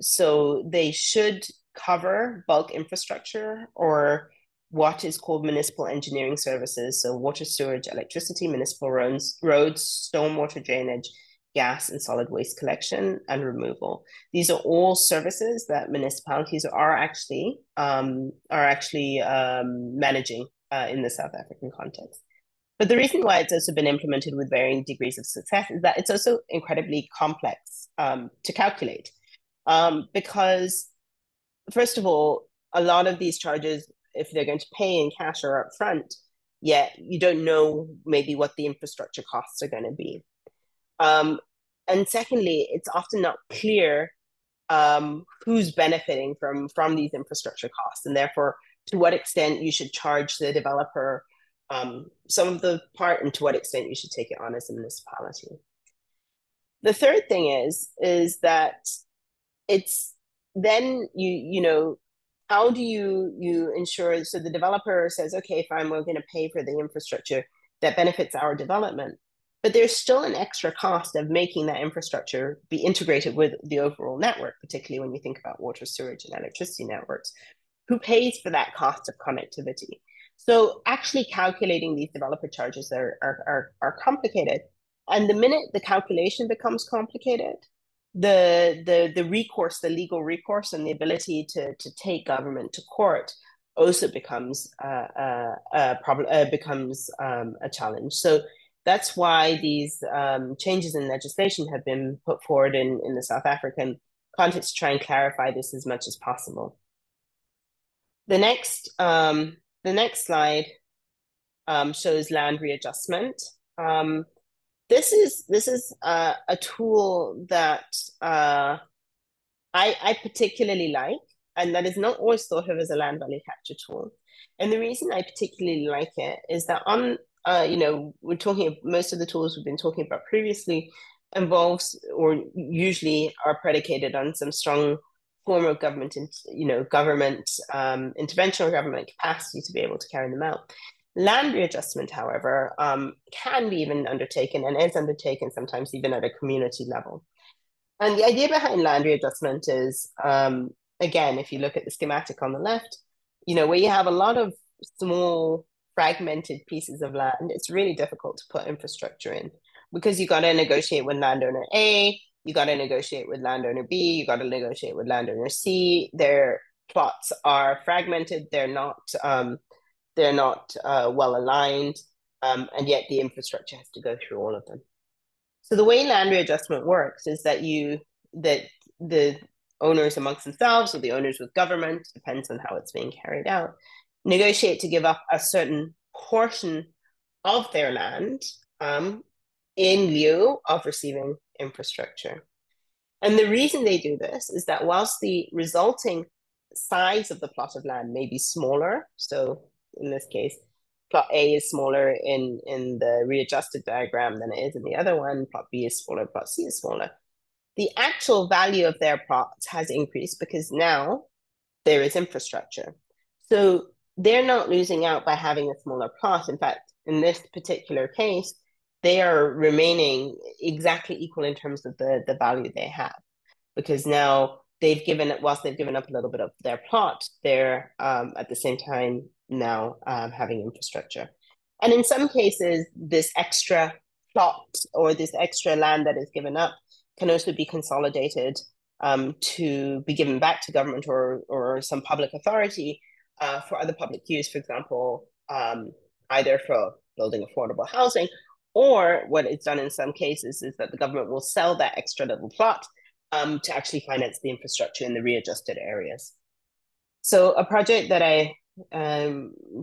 So they should cover bulk infrastructure or what is called municipal engineering services. So water, sewage, electricity, municipal roads, stormwater drainage, gas and solid waste collection and removal. These are all services that municipalities are actually managing in the South African context. But the reason why it's also been implemented with varying degrees of success is that it's also incredibly complex to calculate. Because, first of all, a lot of these charges, if they're going to pay in cash or upfront, yet you don't know maybe what the infrastructure costs are going to be. And secondly, it's often not clear who's benefiting from these infrastructure costs, and therefore to what extent you should charge the developer some of the part, and to what extent you should take it on as a municipality. The third thing is that it's then how do you ensure, so the developer says, okay, fine, we're going to pay for the infrastructure that benefits our development, but there's still an extra cost of making that infrastructure be integrated with the overall network, particularly when you think about water, sewage, and electricity networks. Who pays for that cost of connectivity? So actually calculating these developer charges are complicated. And the minute the calculation becomes complicated, the recourse, the legal recourse, and the ability to take government to court also becomes a challenge. So that's why these changes in legislation have been put forward in the South African context to try and clarify this as much as possible. The next slide shows land readjustment. This is a tool that I particularly like, and that is not always thought of as a land value capture tool. And the reason I particularly like it is that we're talking, most of the tools we've been talking about previously involves or usually are predicated on some strong form of government intervention or government capacity to be able to carry them out. Land readjustment, however, can be even undertaken and is undertaken sometimes even at a community level. And the idea behind land readjustment is, again, if you look at the schematic on the left, where you have a lot of small fragmented pieces of land, it's really difficult to put infrastructure in because you got to negotiate with landowner A, you got to negotiate with landowner B, you got to negotiate with landowner C. Their plots are fragmented, they're not well aligned, and yet the infrastructure has to go through all of them. So the way land readjustment works is that the owners amongst themselves or the owners with government, depends on how it's being carried out, negotiate to give up a certain portion of their land in lieu of receiving infrastructure. And the reason they do this is that whilst the resulting size of the plot of land may be smaller, so in this case, plot A is smaller in the readjusted diagram than it is in the other one, plot B is smaller, plot C is smaller, the actual value of their plots has increased because now there is infrastructure. So they're not losing out by having a smaller plot. In fact, in this particular case, they are remaining exactly equal in terms of the value they have, because now whilst they've given up a little bit of their plot, they're at the same time now having infrastructure. And in some cases, this extra plot or this extra land that is given up can also be consolidated to be given back to government or some public authority for other public use, for example, either for building affordable housing, or what is done in some cases is that the government will sell that extra little plot to actually finance the infrastructure in the readjusted areas. So a project that I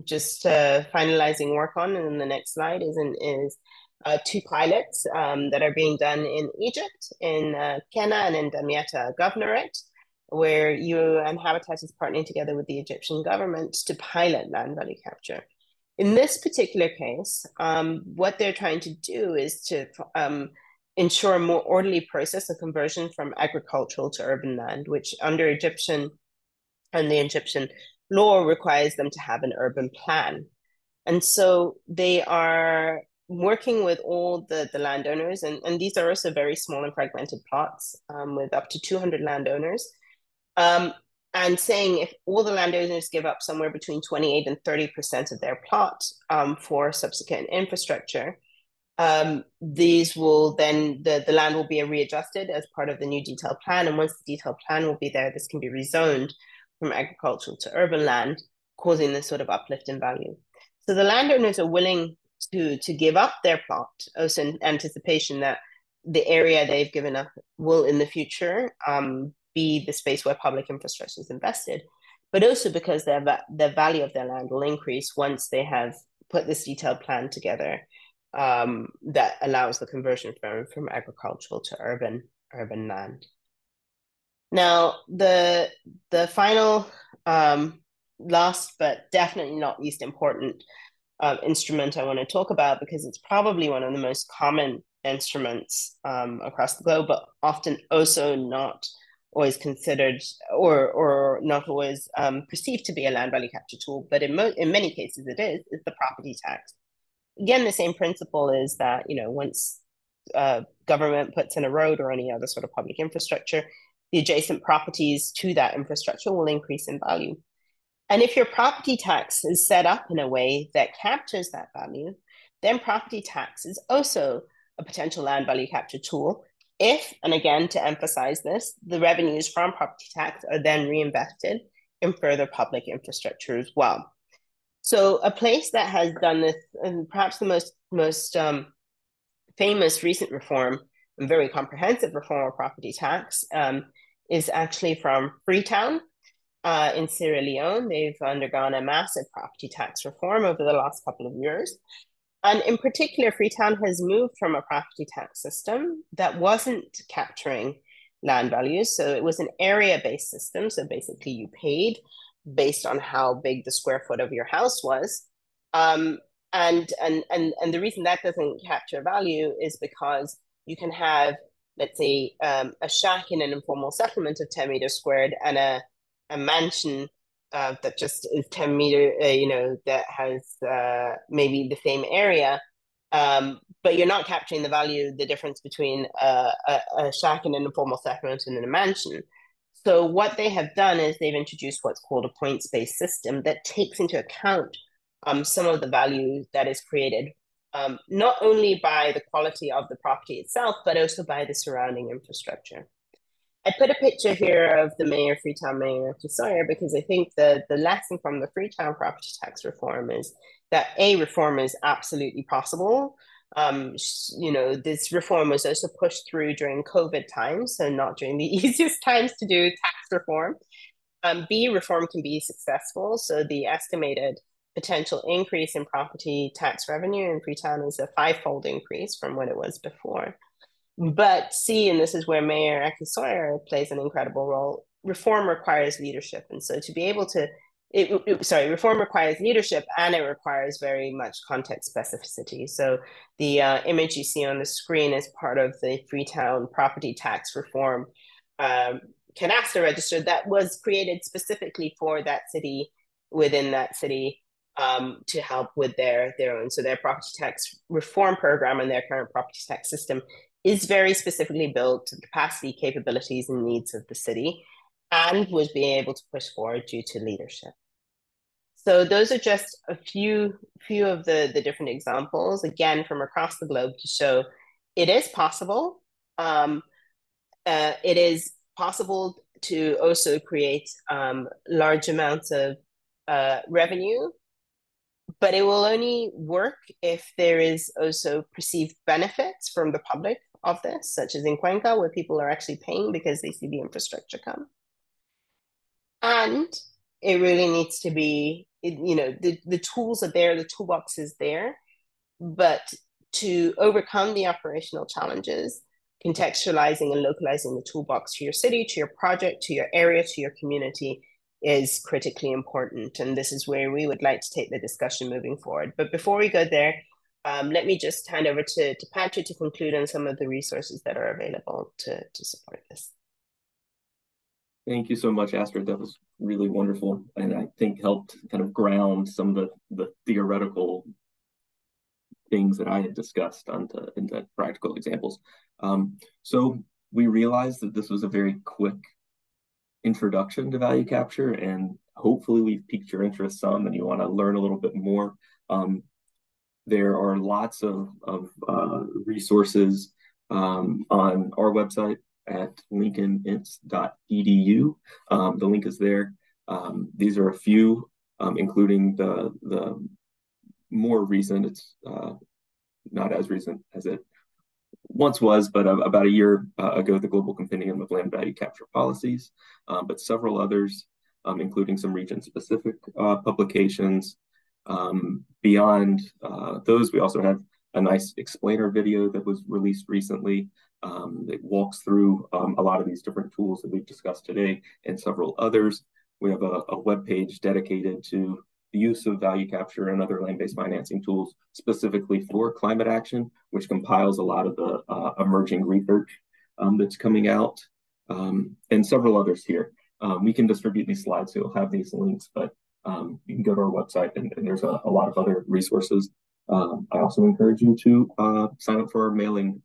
just finalizing work on in the next slide is two pilots that are being done in Egypt, in Kena and in Damietta Governorate, where UN Habitat is partnering together with the Egyptian government to pilot land value capture. In this particular case, what they're trying to do is to ensure a more orderly process of conversion from agricultural to urban land, which under the Egyptian law requires them to have an urban plan. And so they are working with all the landowners, and these are also very small and fragmented plots with up to 200 landowners, and saying if all the landowners give up somewhere between 28 and 30% of their plot for subsequent infrastructure, these will then, the land will be readjusted as part of the new detailed plan. And once the detailed plan will be there, this can be rezoned from agricultural to urban land, causing this sort of uplift in value. So the landowners are willing to give up their plot, also in anticipation that the area they've given up will in the future be the space where public infrastructure is invested, but also because the value of their land will increase once they have put this detailed plan together that allows the conversion from agricultural to urban land. Now, the final, last but definitely not least important instrument I want to talk about, because it's probably one of the most common instruments across the globe, but often also not always considered or not always perceived to be a land value capture tool, but in many cases it is the property tax. Again, the same principle is that, you know, once government puts in a road or any other sort of public infrastructure, the adjacent properties to that infrastructure will increase in value. And if your property tax is set up in a way that captures that value, then property tax is also a potential land value capture tool. If, and again, to emphasize this, the revenues from property tax are then reinvested in further public infrastructure as well. So a place that has done this, and perhaps the most famous recent reform and very comprehensive reform of property tax is actually from Freetown in Sierra Leone. They've undergone a massive property tax reform over the last couple of years. And in particular, Freetown has moved from a property tax system that wasn't capturing land values. So it was an area-based system. So basically you paid based on how big the square foot of your house was. And the reason that doesn't capture value is because you can have, let's say, a shack in an informal settlement of 10 meters squared and a mansion that just is 10 meter, that has maybe the same area, but you're not capturing the value, the difference between a shack in an informal settlement and in a mansion. So what they have done is they've introduced what's called a points-based system that takes into account some of the value that is created, not only by the quality of the property itself, but also by the surrounding infrastructure. I put a picture here of the mayor, Freetown Mayor Sawyer, because I think the lesson from the Freetown property tax reform is that reform is absolutely possible. This reform was also pushed through during COVID times, so not during the easiest times to do tax reform. Reform can be successful. So the estimated potential increase in property tax revenue in Freetown is a 5-fold increase from what it was before. But and this is where Mayor Sawyer plays an incredible role, reform requires leadership. And so to be able to, reform requires leadership, and it requires very much context specificity. So the image you see on the screen is part of the Freetown property tax reform cadastre register that was created specifically for that city, within that city, to help with their own. So their property tax reform program and their current property tax system is very specifically built to the capacity, capabilities, and needs of the city. and was being able to push forward due to leadership. So those are just a few of the different examples, again, from across the globe to show it is possible. It is possible to also create large amounts of revenue, but it will only work if there is also perceived benefits from the public of this, such as in Cuenca, where people are actually paying because they see the infrastructure come. And it really needs to be, the tools are there, the toolbox is there, but to overcome the operational challenges, contextualizing and localizing the toolbox to your city, to your project, to your area, to your community is critically important. And this is where we would like to take the discussion moving forward. But before we go there, let me just hand over to Patrick to conclude on some of the resources that are available to support this. Thank you so much, Astrid. That was really wonderful, and I think helped kind of ground some of the theoretical things that I had discussed into practical examples. So we realized that this was a very quick introduction to value capture, and hopefully we've piqued your interest some and you want to learn a little bit more. There are lots of resources on our website at lincolnints.edu. The link is there. These are a few, including the more recent. It's not as recent as it once was, but about a year ago, the Global Compendium of Land Value Capture Policies, but several others, including some region-specific publications. Beyond those, we also have a nice explainer video that was released recently that walks through a lot of these different tools that we've discussed today and several others. We have a webpage dedicated to the use of value capture and other land-based financing tools specifically for climate action, which compiles a lot of the emerging research that's coming out, and several others here. We can distribute these slides, so you'll have these links, but you can go to our website and there's a lot of other resources. I also encourage you to sign up for our mailing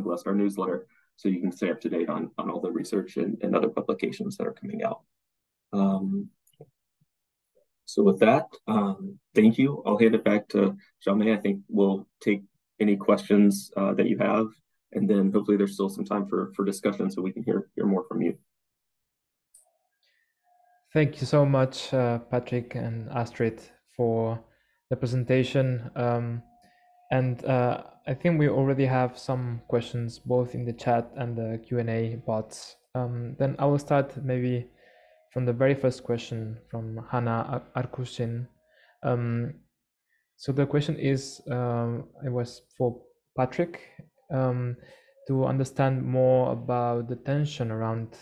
list, our newsletter, so you can stay up to date on all the research and other publications that are coming out. So with that, thank you. I'll hand it back to Xiaomei. I think we'll take any questions that you have, and then hopefully there's still some time for discussion so we can hear more from you. Thank you so much, Patrick and Astrid, for the presentation. And I think we already have some questions both in the chat and the Q&A bots. Then I will start maybe from the very first question from Hannah Arkushin. So the question is, it was for Patrick, to understand more about the tension around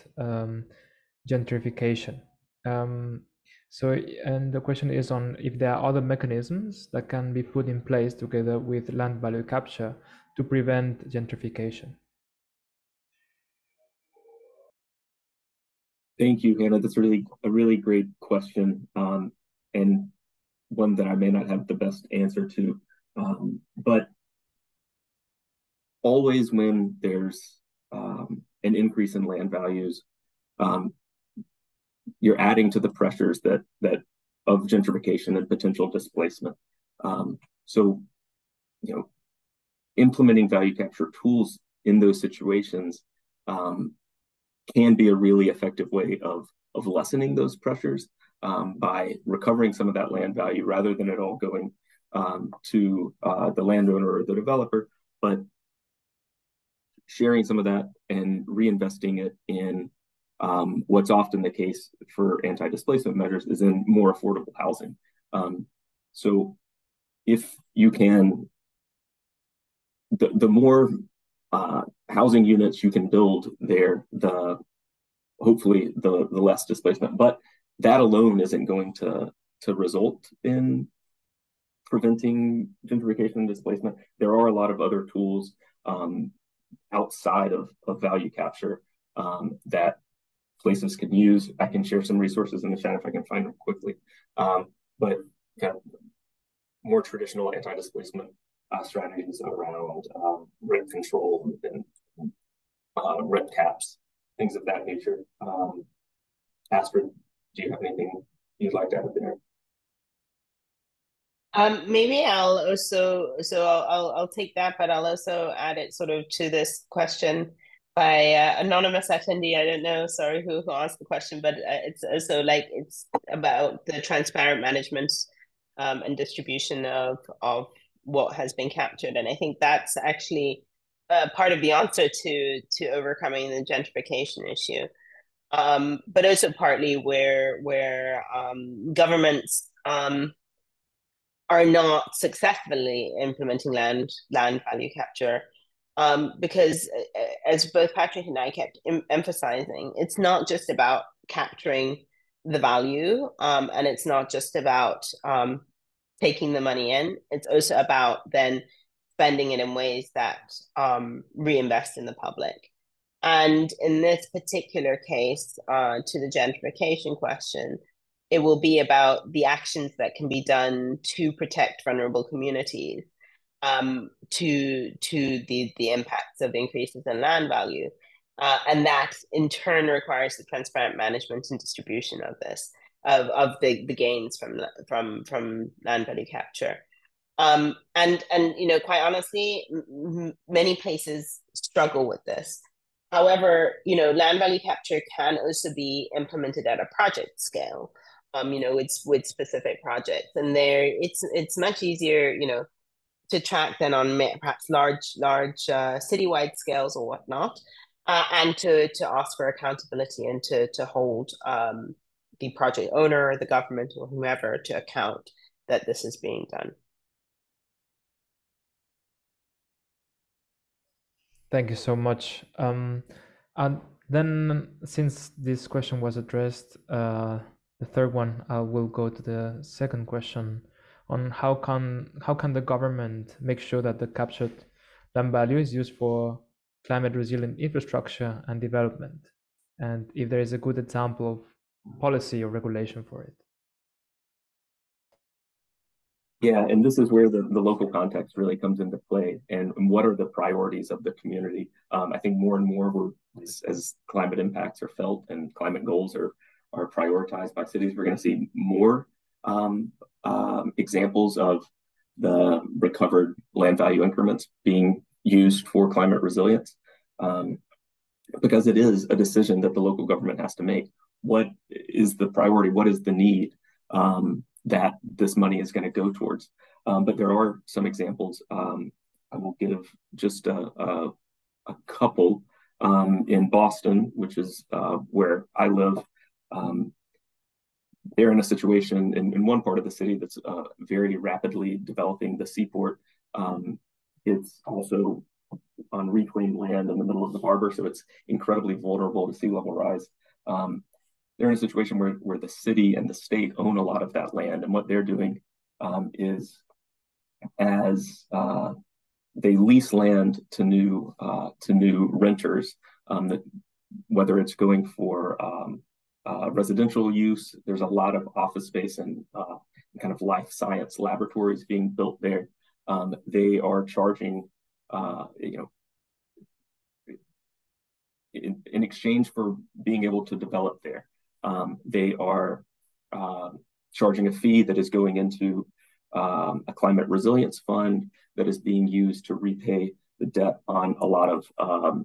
gentrification. And the question is on if there are other mechanisms that can be put in place together with land value capture to prevent gentrification. Thank you, Hannah. That's a really great question, and one that I may not have the best answer to. But always when there's an increase in land values, you're adding to the pressures that of gentrification and potential displacement. So, implementing value capture tools in those situations can be a really effective way of lessening those pressures by recovering some of that land value rather than it all going to the landowner or the developer, but sharing some of that and reinvesting it in what's often the case for anti-displacement measures is in more affordable housing. So if you can, the more housing units you can build there, hopefully the less displacement. But that alone isn't going to result in preventing gentrification and displacement. There are a lot of other tools outside of value capture that places can use. I can share some resources in the chat if I can find them quickly. But kind of more traditional anti-displacement strategies around rent control and rent caps things of that nature. Astrid, do you have anything you'd like to add there? Maybe I'll also, I'll take that, but I'll also add it sort of to this question by anonymous attendee. I don't know, sorry, who asked the question, but it's also like it's about the transparent management and distribution of what has been captured, and I think that's actually part of the answer to overcoming the gentrification issue, but also partly where governments are not successfully implementing land value capture, because as both Patrick and I kept emphasizing, it's not just about capturing the value, and it's not just about taking the money in. It's also about then spending it in ways that reinvest in the public. And in this particular case, to the gentrification question, it will be about the actions that can be done to protect vulnerable communities, to the impacts of increases in land value, and that in turn requires the transparent management and distribution of this, of the gains from land value capture. And you know, quite honestly, many places struggle with this. However, you know, land value capture can also be implemented at a project scale, you know, with specific projects, and there it's much easier, you know, to track than on perhaps large citywide scales or whatnot, and to ask for accountability and to hold the project owner, the government, or whomever to account that this is being done. Thank you so much. And then, since this question was addressed, the third one, I will go to the second question on how can the government make sure that the captured land value is used for climate resilient infrastructure and development, and if there is a good example of policy or regulation for it. Yeah, and this is where the local context really comes into play, and what are the priorities of the community. I think more and more as climate impacts are felt and climate goals are prioritized by cities, we're going to see more examples of the recovered land value increments being used for climate resilience, because it is a decision that the local government has to make. What is the priority? What is the need that this money is going to go towards? But there are some examples. I will give just a couple. In Boston, which is where I live, they're in a situation in one part of the city that's very rapidly developing the seaport. It's also on reclaimed land in the middle of the harbor, so it's incredibly vulnerable to sea level rise. They're in a situation where the city and the state own a lot of that land, and what they're doing is, as they lease land to new renters, that whether it's going for residential use, there's a lot of office space and kind of life science laboratories being built there. They are charging, you know, in exchange for being able to develop there. They are charging a fee that is going into a climate resilience fund that is being used to repay the debt on a lot of,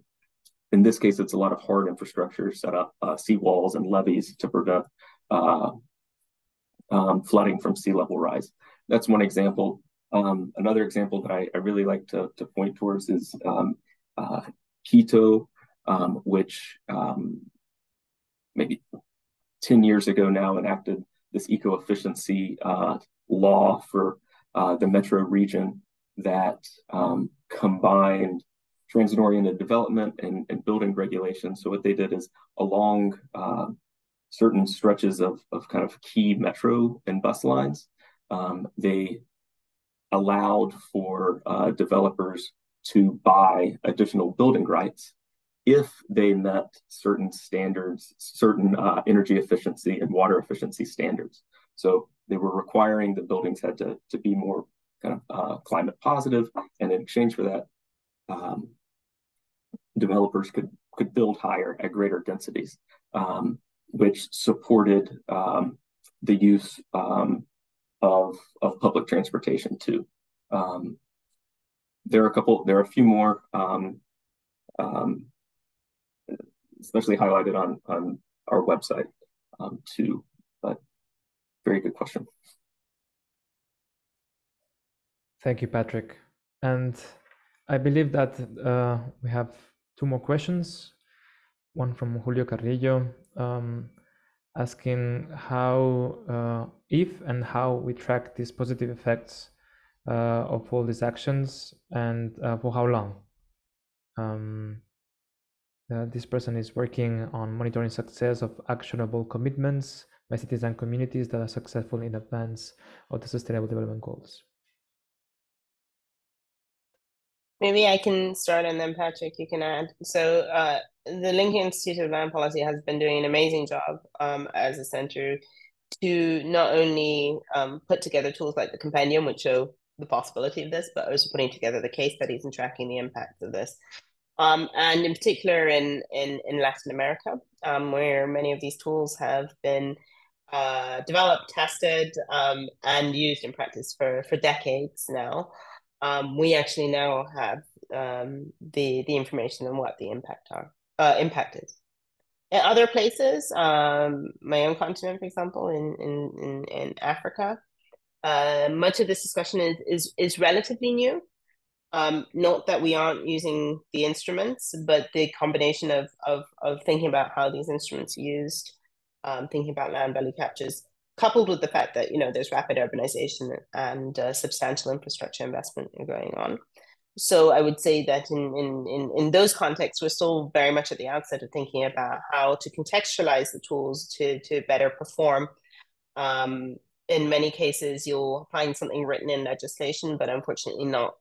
in this case, it's a lot of hard infrastructure set up, seawalls and levees to prevent flooding from sea level rise. That's one example. Another example that I really like to point towards is Quito, which maybe 10 years ago now enacted this eco-efficiency law for the metro region that combined transit-oriented development and building regulations. So what they did is, along certain stretches of kind of key metro and bus lines, they allowed for developers to buy additional building rights if they met certain standards, certain energy efficiency and water efficiency standards. So they were requiring the buildings had to be more kind of climate positive, and in exchange for that, developers could could build higher at greater densities, which supported the use of public transportation too. There are a few more, especially highlighted on our website too. But very good question. Thank you, Patrick. And I believe that we have two more questions. One from Julio Carrillo, asking how, if and how we track these positive effects of all these actions, and for how long. This person is working on monitoring success of actionable commitments by cities and communities that are successful in advance of the Sustainable Development Goals. Maybe I can start and then Patrick, you can add. So the Lincoln Institute of Land Policy has been doing an amazing job as a center to not only put together tools like the compendium, which show the possibility of this, but also putting together the case studies and tracking the impacts of this. And in particular in Latin America, where many of these tools have been developed, tested, and used in practice for decades now. We actually now have the information on what the impact is. In other places, my own continent, for example, in Africa, much of this discussion is relatively new. Not that we aren't using the instruments, but the combination of thinking about how these instruments are used, thinking about land value captures, coupled with the fact that there's rapid urbanization and substantial infrastructure investment going on. So I would say that in those contexts, we're still very much at the outset of thinking about how to contextualize the tools to better perform. In many cases, you'll find something written in legislation, but unfortunately not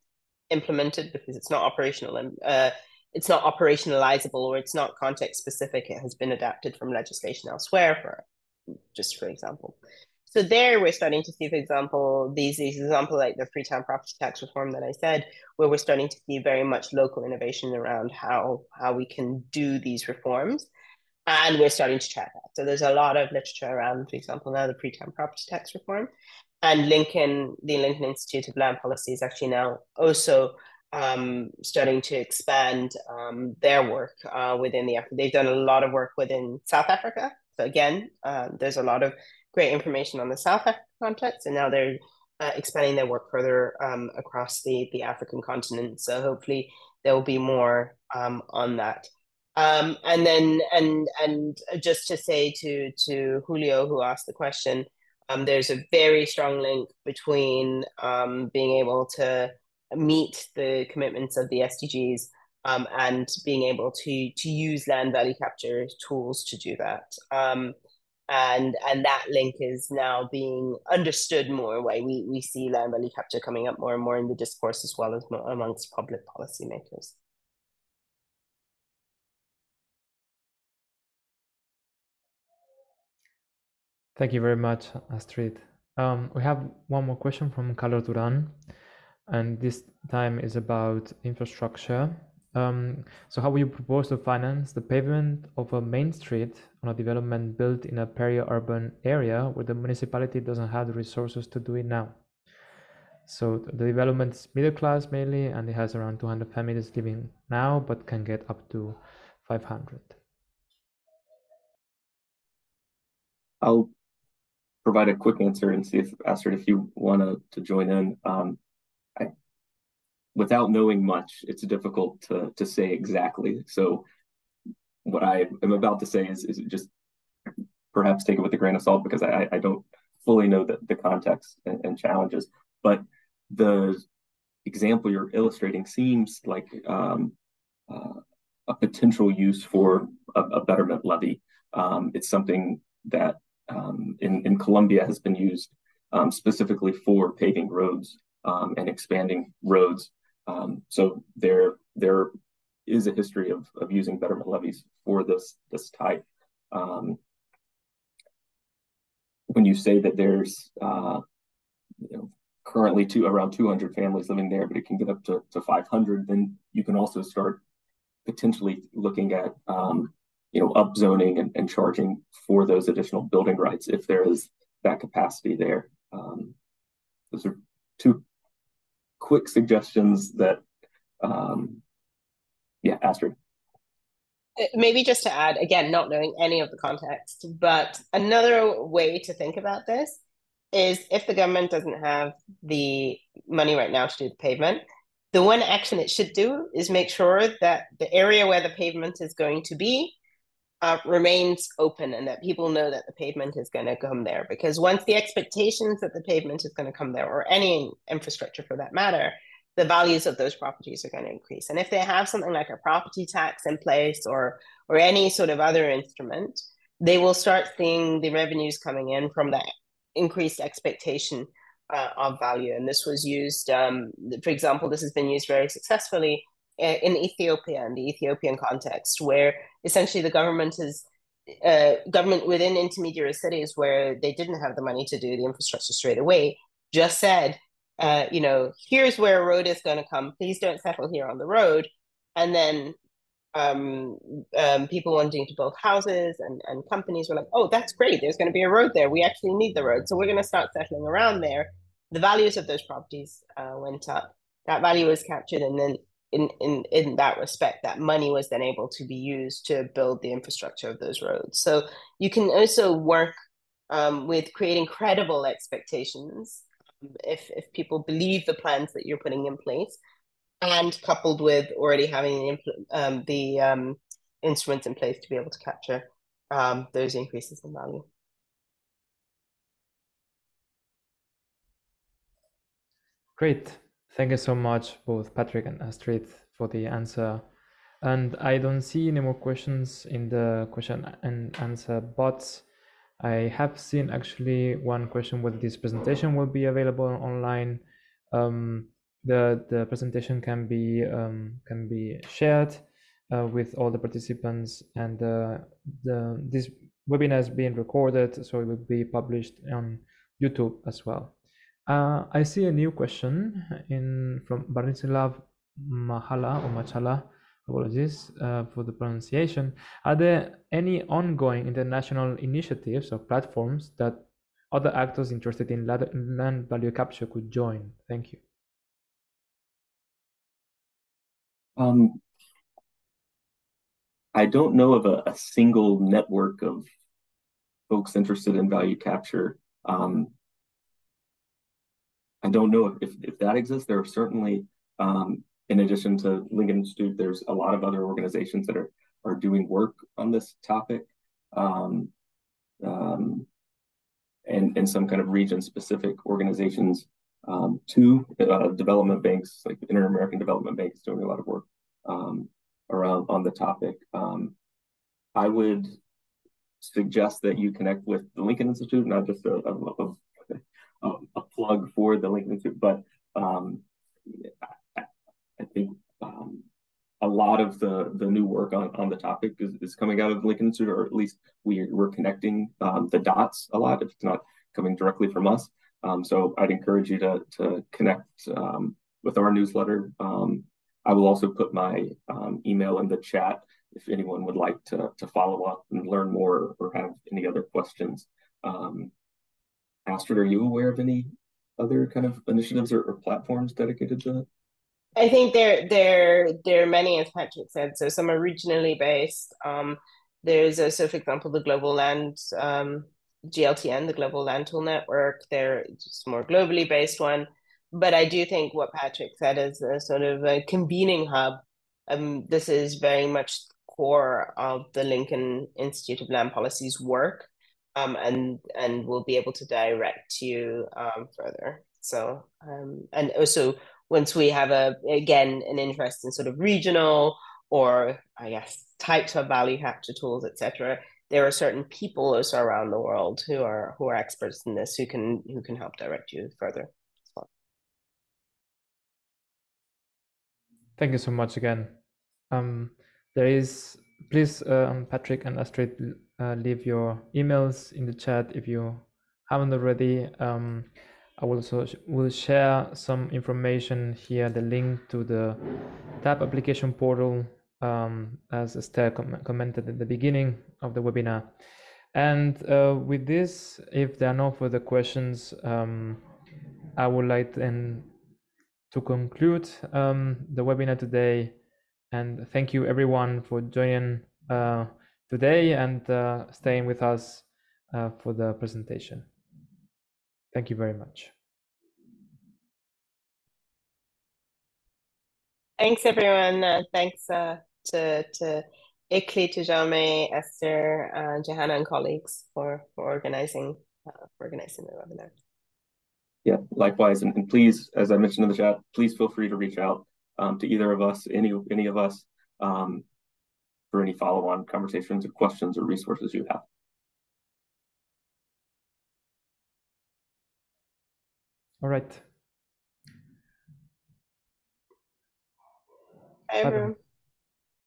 implemented because it's not operational and it's not operationalizable, or it's not context specific. It has been adapted from legislation elsewhere, for example. So there we're starting to see, for example, these examples like the Freetown property tax reform that I said, where we're starting to see very much local innovation around how we can do these reforms. And we're starting to track that. So there's a lot of literature around, for example, now the Freetown property tax reform. And the Lincoln Institute of Land Policy is actually now also starting to expand their work within the Africa. They've done a lot of work within South Africa. So again, there's a lot of great information on the South African context, and now they're expanding their work further across the African continent. So hopefully there will be more on that. And then just to say to Julio, who asked the question, there's a very strong link between being able to meet the commitments of the SDGs and being able to use land value capture tools to do that. And that link is now being understood more. We see land value capture coming up more and more in the discourse, as well as amongst public policymakers. Thank you very much, Astrid. We have one more question from Carlos Duran, and this time is about infrastructure. So how will you propose to finance the pavement of a main street on a development built in a peri-urban area where the municipality doesn't have the resources to do it now? So the development is middle class mainly, and it has around 200 families living now, but can get up to 500. I'll provide a quick answer and see if, Astrid, if you want to join in. Without knowing much, it's difficult to say exactly. So what I am about to say is just perhaps take it with a grain of salt, because I don't fully know the context and challenges. But the example you're illustrating seems like a potential use for a betterment levy. It's something that in Colombia has been used specifically for paving roads and expanding roads. So there is a history of using betterment levies for this type. When you say that there's currently around 200 families living there, but it can get up to 500, then you can also start potentially looking at upzoning and charging for those additional building rights if there is that capacity there. Those are two quick suggestions that, Astrid. Maybe just to add, again, not knowing any of the context, but another way to think about this is if the government doesn't have the money right now to do the pavement, the one action it should do is make sure that the area where the pavement is going to be remains open and that people know that the pavement is going to come there. Because once the expectations that the pavement is going to come there, or any infrastructure for that matter, the values of those properties are going to increase. And if they have something like a property tax in place or any sort of other instrument, they will start seeing the revenues coming in from that increased expectation of value. And this was used, for example, this has been used very successfully in Ethiopia, in the Ethiopian context, where essentially the government is government within intermediary cities where they didn't have the money to do the infrastructure straight away, just said, here's where a road is going to come. Please don't settle here on the road. And then people wanting to build houses and companies were like, oh, that's great. There's going to be a road there. We actually need the road. So we're going to start settling around there. The values of those properties went up. That value was captured. And then in that respect, that money was then able to be used to build the infrastructure of those roads. So you can also work with creating credible expectations if people believe the plans that you're putting in place, and coupled with already having the instruments in place to be able to capture those increases in value. Great. Thank you so much, both Patrick and Astrid, for the answer. And I don't see any more questions in the question and answer bots. I have seen actually one question whether this presentation will be available online. The presentation can be shared with all the participants, and this webinar is being recorded, so it will be published on YouTube as well. I see a new question from Barnislav Machala. Apologies for the pronunciation. Are there any ongoing international initiatives or platforms that other actors interested in land value capture could join? Thank you. I don't know of a single network of folks interested in value capture. I don't know if that exists. There are certainly, in addition to Lincoln Institute, there's a lot of other organizations that are doing work on this topic, and some kind of region-specific organizations too. Development banks, like the Inter-American Development Bank, is doing a lot of work around on the topic. I would suggest that you connect with the Lincoln Institute, not just a plug for the Lincoln Institute, but I think a lot of the new work on the topic is coming out of the Lincoln Institute, or at least we're connecting the dots a lot if it's not coming directly from us. So I'd encourage you to connect with our newsletter. I will also put my email in the chat if anyone would like to follow up and learn more or have any other questions. Astrid, are you aware of any other kind of initiatives or platforms dedicated to that? I think there are many, as Patrick said. So some are regionally based. There's also, for example, the Global Land GLTN, the Global Land Tool Network. They're just more globally based one. But I do think what Patrick said is a sort of a convening hub. This is very much core of the Lincoln Institute of Land Policy's work, and will be able to direct you further. So, and also once we have again an interest in sort of regional or I guess types of value capture tools, etc., there are certain people also around the world who are experts in this who can help direct you further. Thank you so much again. Please, Patrick and Astrid, leave your emails in the chat if you haven't already. I will share some information here, the link to the TAP application portal as Esther commented at the beginning of the webinar. And with this, if there are no further questions, I would like to conclude the webinar today. And thank you everyone for joining today and staying with us for the presentation. Thank you very much. Thanks, everyone. Thanks to ICLEI, to Jaume, Esther, Johanna, and colleagues for organizing the webinar. Yeah, likewise, and please, as I mentioned in the chat, please feel free to reach out to either of us, any of us, for any follow-on conversations or questions or resources you have. All right. Bye, everyone.